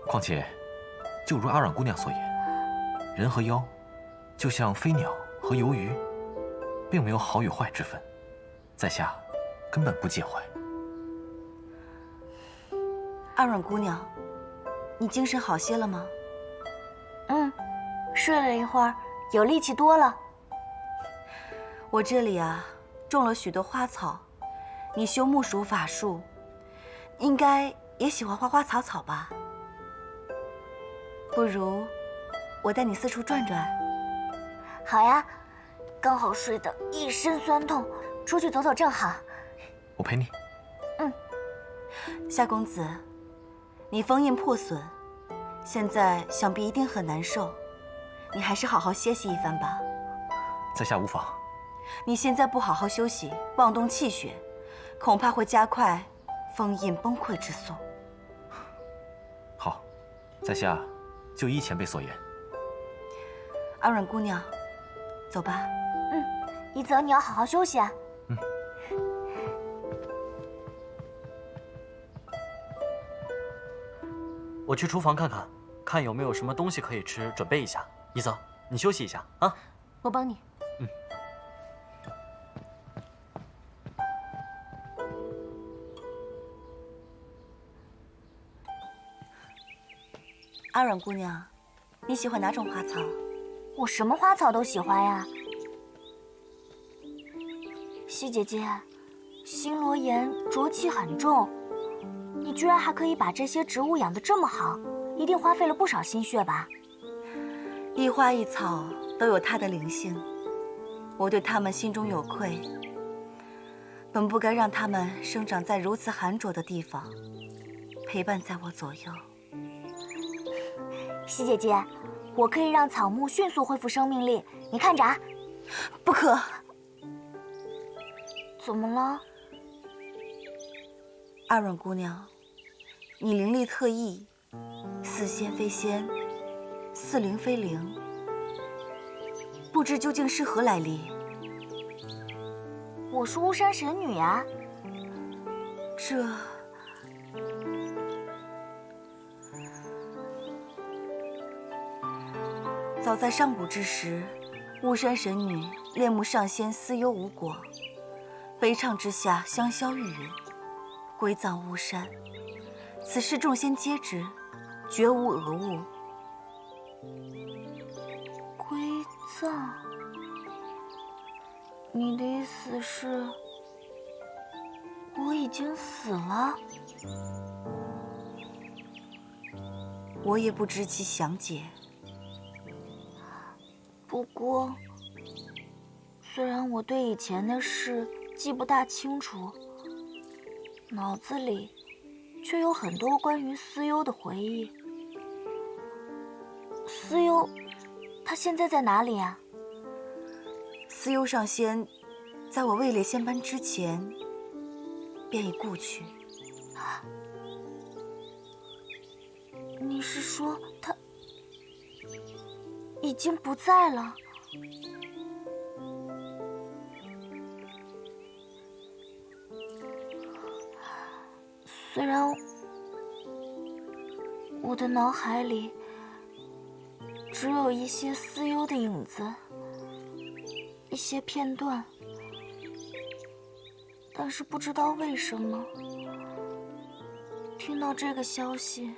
况且，就如阿软姑娘所言，人和妖，就像飞鸟和游鱼，并没有好与坏之分，在下根本不介怀。阿软姑娘，你精神好些了吗？睡了一会儿，有力气多了。我这里啊，种了许多花草，你修木属法术，应该也喜欢花花草草吧？不如我带你四处转转。好呀，刚好睡得一身酸痛，出去走走正好。我陪你。夏公子，你封印破损，现在想必一定很难受，你还是好好歇息一番吧。在下无妨。你现在不好好休息，妄动气血，恐怕会加快封印崩溃之速。好，在下就依前辈所言。阿软姑娘，走吧。一泽，你要好好休息啊。我去厨房看看，看有没有什么东西可以吃，准备一下。一泽，你休息一下啊。我帮你。阿软姑娘，你喜欢哪种花草？我什么花草都喜欢呀。西姐姐，星罗岩浊气很重，你居然还可以把这些植物养得这么好，一定花费了不少心血吧？一花一草都有它的灵性，我对它们心中有愧，本不该让它们生长在如此寒浊的地方，陪伴在我左右。西姐姐，我可以让草木迅速恢复生命力，你看着啊。不可！怎么了？阿软姑娘，你灵力特异，似仙非仙，似灵非灵，不知究竟是何来历？我是巫山神女呀。这……早在上古之时，巫山神女恋慕上仙思忧无果，悲怆之下香消玉殒，归葬巫山。此事众仙皆知，绝无讹误。归葬？你的意思是，我已经死了？我也不知其详解。不过，虽然我对以前的事记不大清楚，脑子里却有很多关于思忧的回忆。思忧，他现在在哪里啊？思忧上仙，在我位列仙班之前，便已故去。你是说他已经不在了？虽然我的脑海里只有一些思忧的影子，一些片段。但是不知道为什么，听到这个消息，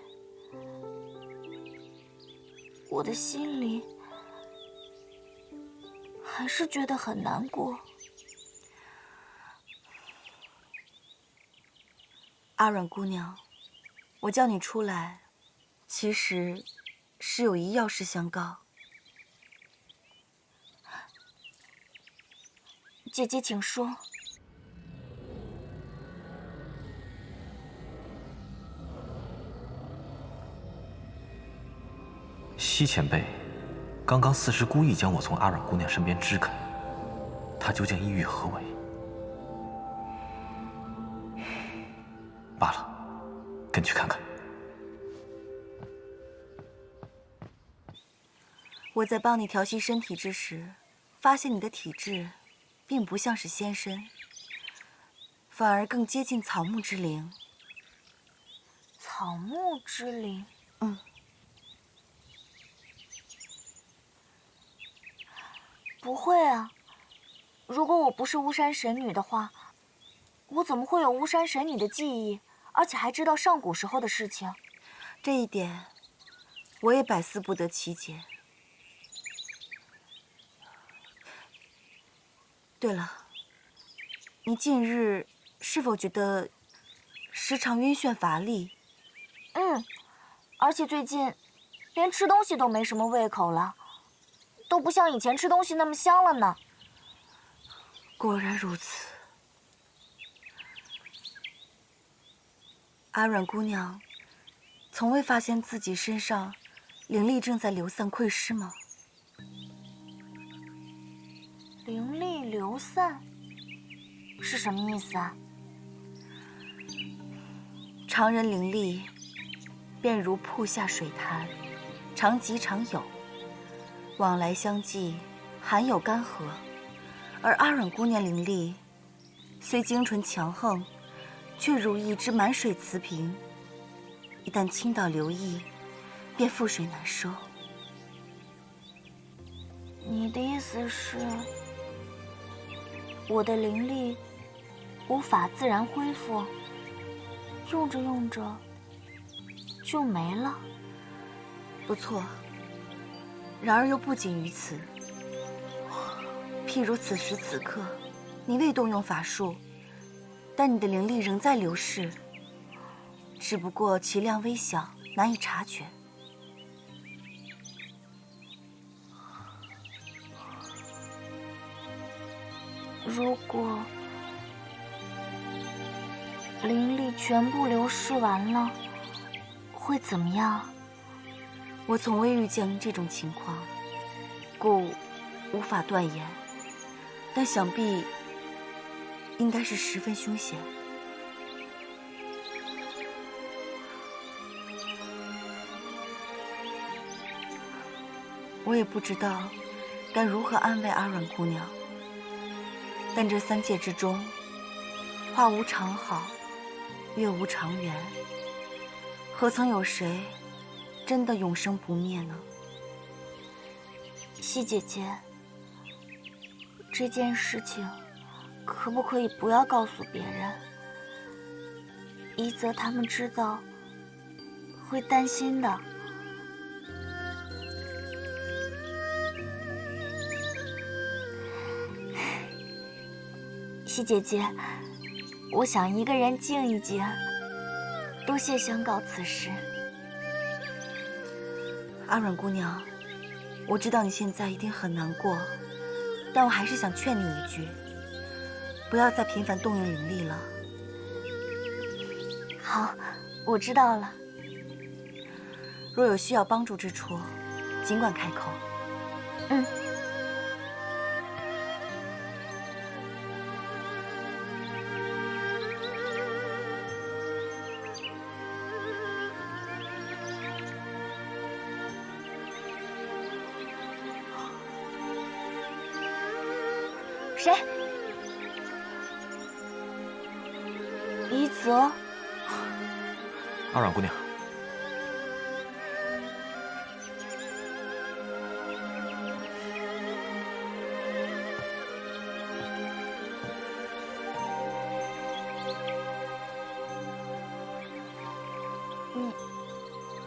我的心里还是觉得很难过。阿软姑娘，我叫你出来，其实是有一要事相告。姐姐，请说。西前辈，刚刚四师故意将我从阿软姑娘身边支开，她究竟意欲何为？罢了，跟去看看。我在帮你调息身体之时，发现你的体质并不像是仙身，反而更接近草木之灵。草木之灵。不会啊，如果我不是巫山神女的话，我怎么会有巫山神女的记忆，而且还知道上古时候的事情？这一点，我也百思不得其解。对了，你近日是否觉得时常晕眩乏力？而且最近连吃东西都没什么胃口了，都不像以前吃东西那么香了呢。果然如此。阿软姑娘，从未发现自己身上灵力正在流散溃失吗？灵力流散是什么意思啊？常人灵力便如瀑下水潭，常急常有，往来相继，罕有干涸。而阿软姑娘灵力虽精纯强横，却如一只满水瓷瓶，一旦倾倒流溢，便覆水难收。你的意思是，我的灵力无法自然恢复，用着用着就没了？不错。然而又不仅于此，譬如此时此刻，你未动用法术，但你的灵力仍在流逝，只不过其量微小，难以察觉。如果灵力全部流逝完了，会怎么样？我从未遇见这种情况，故无法断言，但想必应该是十分凶险。我也不知道该如何安慰阿软姑娘，但这三界之中，花无常好，月无常圆，何曾有谁真的永生不灭呢？西姐姐，这件事情可不可以不要告诉别人？一则他们知道会担心的。西姐姐，我想一个人静一静。多谢相告此事。阿软姑娘，我知道你现在一定很难过，但我还是想劝你一句，不要再频繁动用灵力了。好，我知道了。若有需要帮助之处，尽管开口。谁？一泽。阿软姑娘，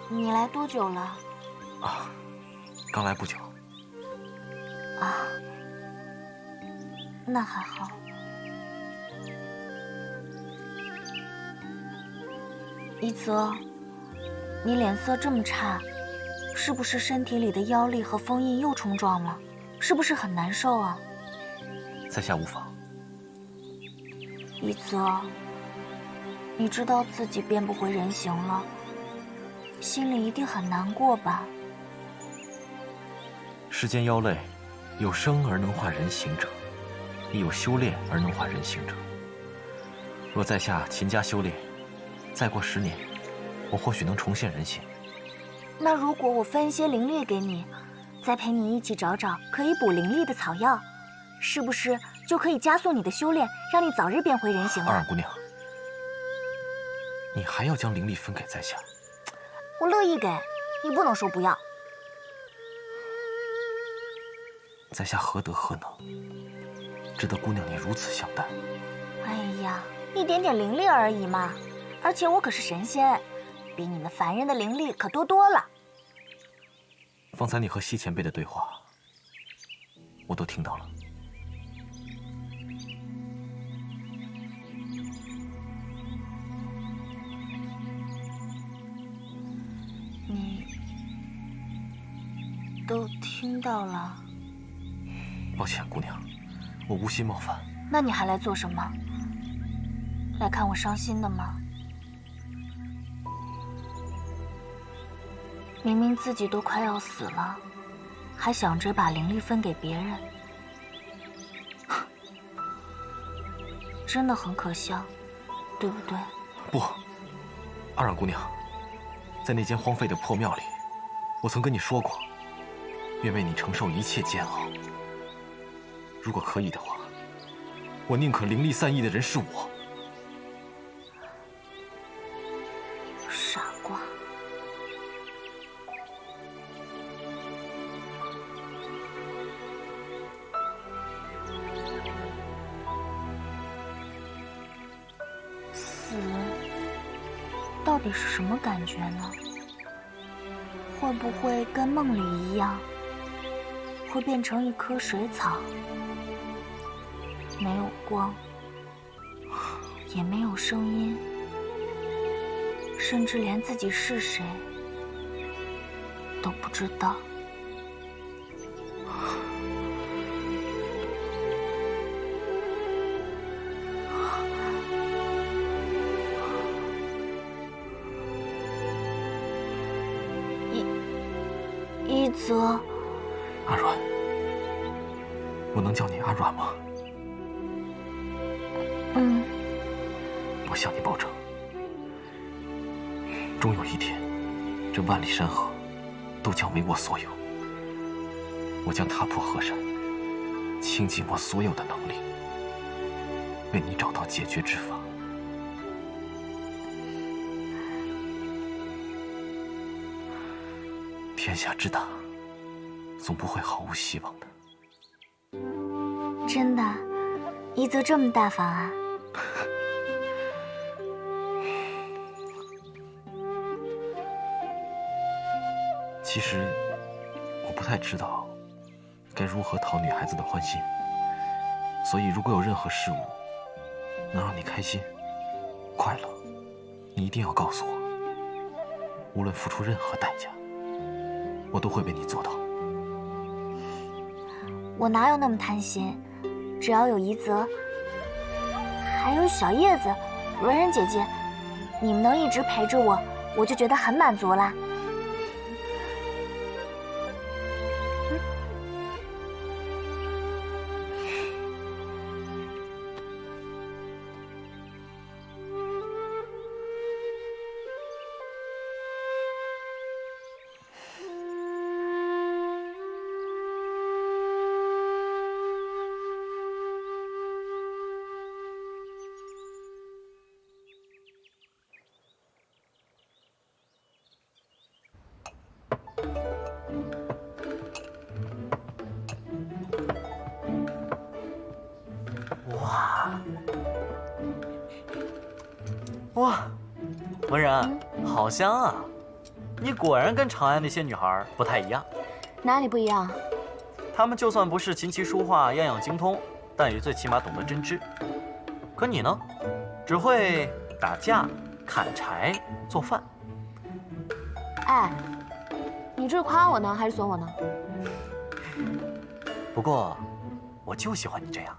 你来多久了？啊，刚来不久。啊，那还好。一泽，你脸色这么差，是不是身体里的妖力和封印又冲撞了？是不是很难受啊？在下无妨。一泽，你知道自己变不回人形了，心里一定很难过吧？世间妖类，有生而能化人形者，亦有修炼而能化人形者。若在下勤加修炼，再过10年，我或许能重现人形。那如果我分一些灵力给你，再陪你一起找找可以补灵力的草药，是不是就可以加速你的修炼，让你早日变回人形了？二姑娘，你还要将灵力分给在下？我乐意给，你不能说不要。在下何德何能，值得姑娘你如此相待？哎呀，一点点灵力而已嘛，而且我可是神仙，比你们凡人的灵力可多多了。方才你和西前辈的对话，我都听到了。你都听到了？抱歉，姑娘，我无心冒犯。那你还来做什么？来看我伤心的吗？明明自己都快要死了，还想着把灵力分给别人，真的很可笑，对不对？不，二让姑娘，在那间荒废的破庙里，我曾跟你说过，愿为你承受一切煎熬。如果可以的话，我宁可灵力散逸的人是我。傻瓜。死，到底是什么感觉呢？会不会跟梦里一样，会变成一棵水草？没有光，也没有声音，甚至连自己是谁都不知道。一泽，阿软，我能叫你阿软吗？嗯，我向你保证，终有一天，这万里山河都将为我所有。我将踏破河山，倾尽我所有的能力，为你找到解决之法。天下之大，总不会毫无希望的。真的，一泽这么大方啊！其实，我不太知道该如何讨女孩子的欢心，所以如果有任何事物能让你开心、快乐，你一定要告诉我。无论付出任何代价，我都会为你做到。我哪有那么贪心？只要有一泽，还有小叶子、文人姐姐，你们能一直陪着我，我就觉得很满足啦。哇，文然，好香啊！你果然跟长安那些女孩不太一样。哪里不一样？她们就算不是琴棋书画样样精通，但也最起码懂得针织。可你呢，只会打架、砍柴、做饭。哎，你这是夸我呢，还是损我呢？不过，我就喜欢你这样。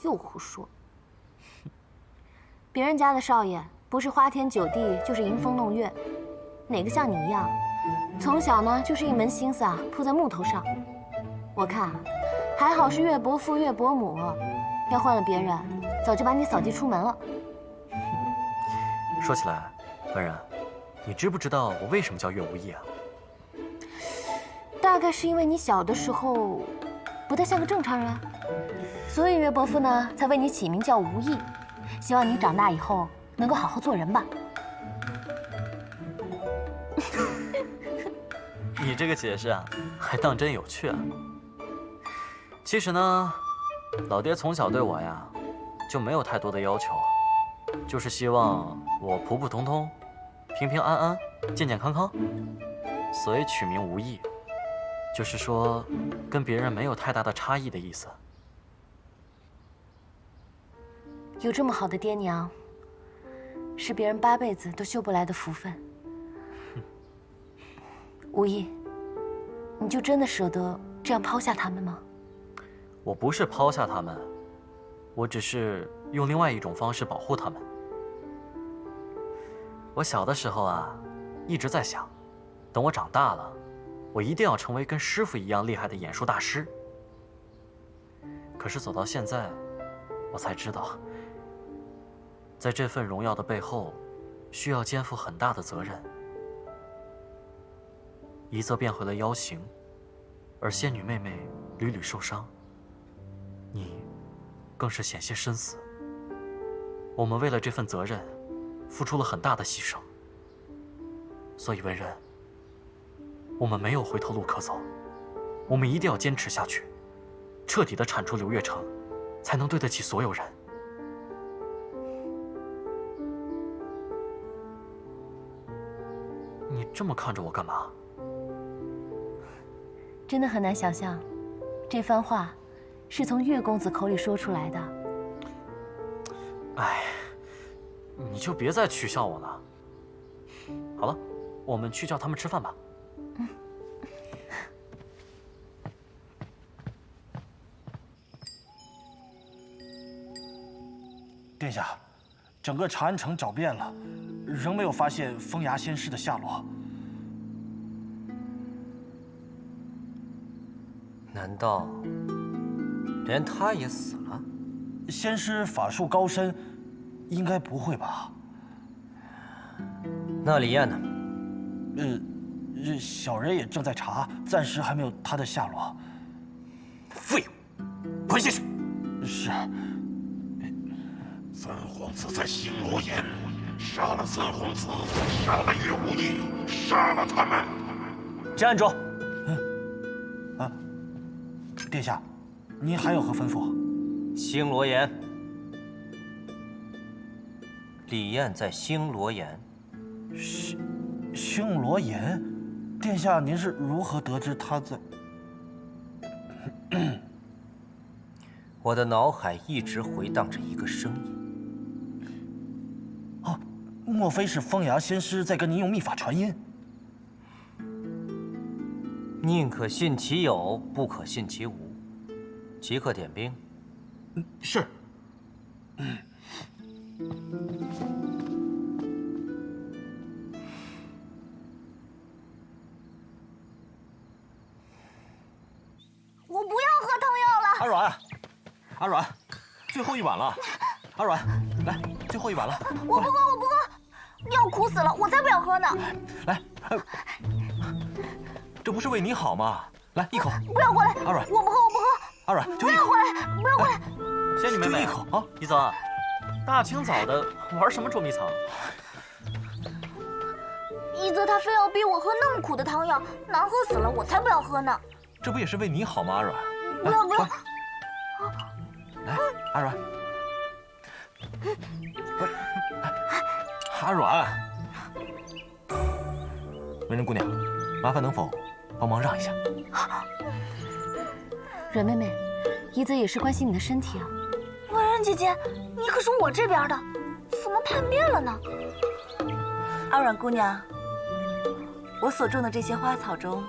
又胡说！别人家的少爷不是花天酒地，就是吟风弄月，哪个像你一样，从小呢就是一门心思啊扑在木头上。我看，还好是岳伯父岳伯母，要换了别人，早就把你扫地出门了。说起来，文然，你知不知道我为什么叫岳无义啊？大概是因为你小的时候不太像个正常人，所以岳伯父呢才为你起名叫无义，希望你长大以后能够好好做人吧。你这个解释啊，还当真有趣啊。其实呢，老爹从小对我呀，就没有太多的要求，就是希望我普普通通、平平安安、健健康康，所以取名无义，就是说跟别人没有太大的差异的意思。有这么好的爹娘，是别人8辈子都修不来的福分。无义，你就真的舍得这样抛下他们吗？我不是抛下他们，我只是用另外一种方式保护他们。我小的时候啊，一直在想，等我长大了，我一定要成为跟师傅一样厉害的演术大师。可是走到现在，我才知道，在这份荣耀的背后，需要肩负很大的责任。一则变回了妖形，而仙女妹妹屡屡受伤，你更是险些身死。我们为了这份责任，付出了很大的牺牲。所以文人，我们没有回头路可走，我们一定要坚持下去，彻底的铲除刘月成，才能对得起所有人。你这么看着我干嘛？真的很难想象，这番话是从岳公子口里说出来的。哎，你就别再取笑我了。好了，我们去叫他们吃饭吧。殿下，整个长安城找遍了，仍没有发现风牙仙师的下落。难道连他也死了？仙师法术高深，应该不会吧？那李艳呢？小人也正在查，暂时还没有他的下落。废物，快些去！是。三皇子在星罗岩，杀了三皇子，杀了岳无义，杀了他们！站住！殿下，您还有何吩咐？星罗岩，李艳在星罗岩。星罗岩，殿下，您是如何得知他在？我的脑海一直回荡着一个声音。哦，莫非是风牙仙师在跟您用秘法传音？宁可信其有，不可信其无。即刻点兵。是。我不要喝汤药了。阿软，阿软，最后一碗了。阿软，来，最后一碗了。我不喝，我不喝，药苦死了，我才不要喝呢。来，这不是为你好吗？来，一口。不要过来，阿软，我不喝，我不喝。阿软，就一口。不要过来，不要过来。仙女妹妹，就一口啊！一泽，大清早的玩什么捉迷藏？一泽他非要逼我喝那么苦的汤药，难喝死了，我才不要喝呢。这不也是为你好吗，阿软？不要不要！来，阿软。阿软，文人姑娘，麻烦能否帮忙让一下？阮妹妹，怡泽也是关心你的身体啊。文人姐姐，你可是我这边的，怎么叛变了呢？阿软姑娘，我所种的这些花草中，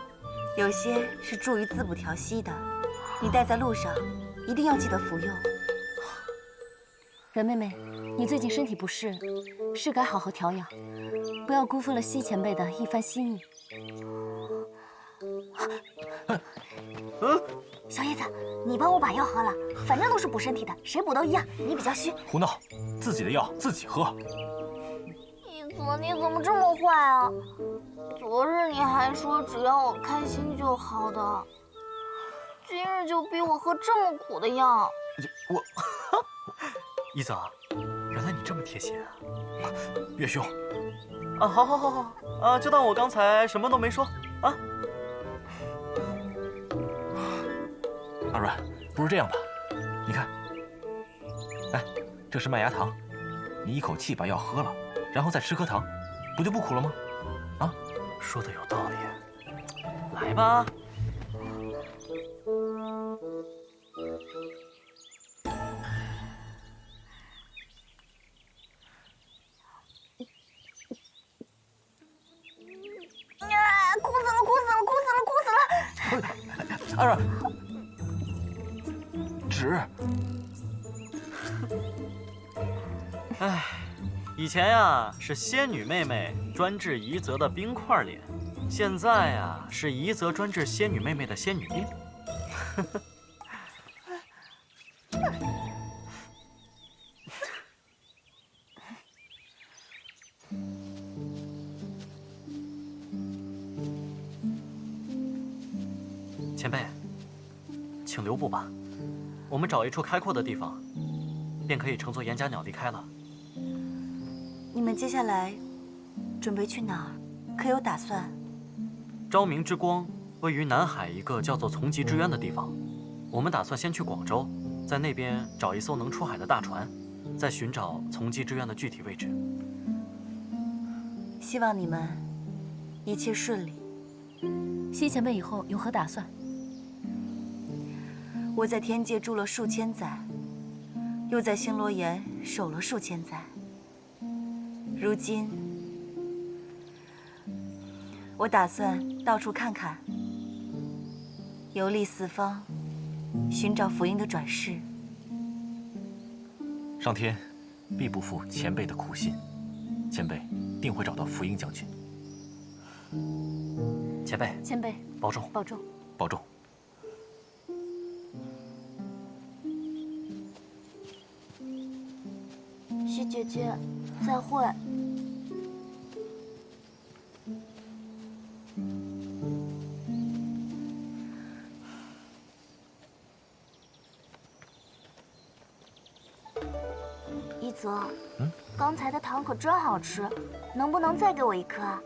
有些是助于滋补调息的，你带在路上，一定要记得服用。阮妹妹，你最近身体不适，是该好好调养，不要辜负了西前辈的一番心意。小叶子，你帮我把药喝了，反正都是补身体的，谁补都一样。你比较虚。胡闹，自己的药自己喝。一泽，你怎么这么坏啊？昨日你还说只要我开心就好的，今日就逼我喝这么苦的药。我，一泽，原来你这么贴心啊！岳兄，啊，好，啊，就当我刚才什么都没说啊。阿软，不是这样吧？你看，哎，这是麦芽糖，你一口气把药喝了，然后再吃颗糖，不就不苦了吗？啊，说的有道理，来吧。哭死了！阿软，纸。唉，以前呀是仙女妹妹专治怡泽的冰块脸，现在呀是怡泽专治仙女妹妹的仙女病。前辈，请留步吧，我们找一处开阔的地方，便可以乘坐岩甲鸟离开了。你们接下来准备去哪儿？可有打算？昭明之光位于南海一个叫做从极之渊的地方，我们打算先去广州，在那边找一艘能出海的大船，再寻找从极之渊的具体位置。希望你们一切顺利。西前辈以后有何打算？我在天界住了数千载，又在星罗岩守了数千载。如今，我打算到处看看，游历四方，寻找福音的转世。上天必不负前辈的苦心，前辈定会找到福英将军。前辈，保重，保重，保重。西姐姐，再会。一泽，刚才的糖可真好吃，能不能再给我一颗啊？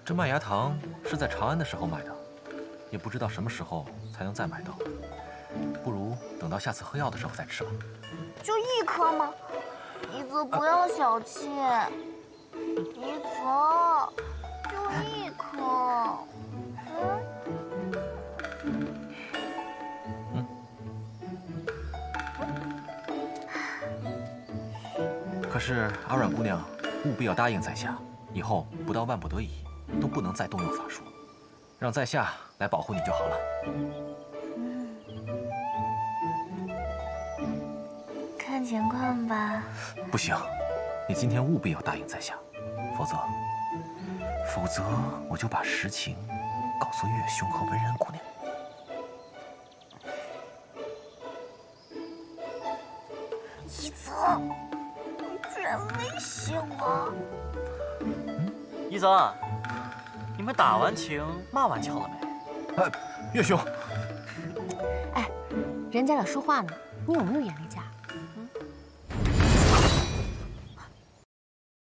这麦芽糖是在长安的时候买的，也不知道什么时候才能再买到，不如等到下次喝药的时候再吃吧。就一颗吗？一泽不要小气，一泽，就一颗。可是阿软姑娘，务必要答应在下，以后不到万不得已，都不能再动用法术，让在下来保护你就好了。看情况吧。不行，你今天务必要答应在下，否则我就把实情告诉岳兄和文然姑娘。一泽，你居然威胁我！一泽，你们打完情骂完俏了没？岳兄，哎，人家俩说话呢，你有没有眼力见？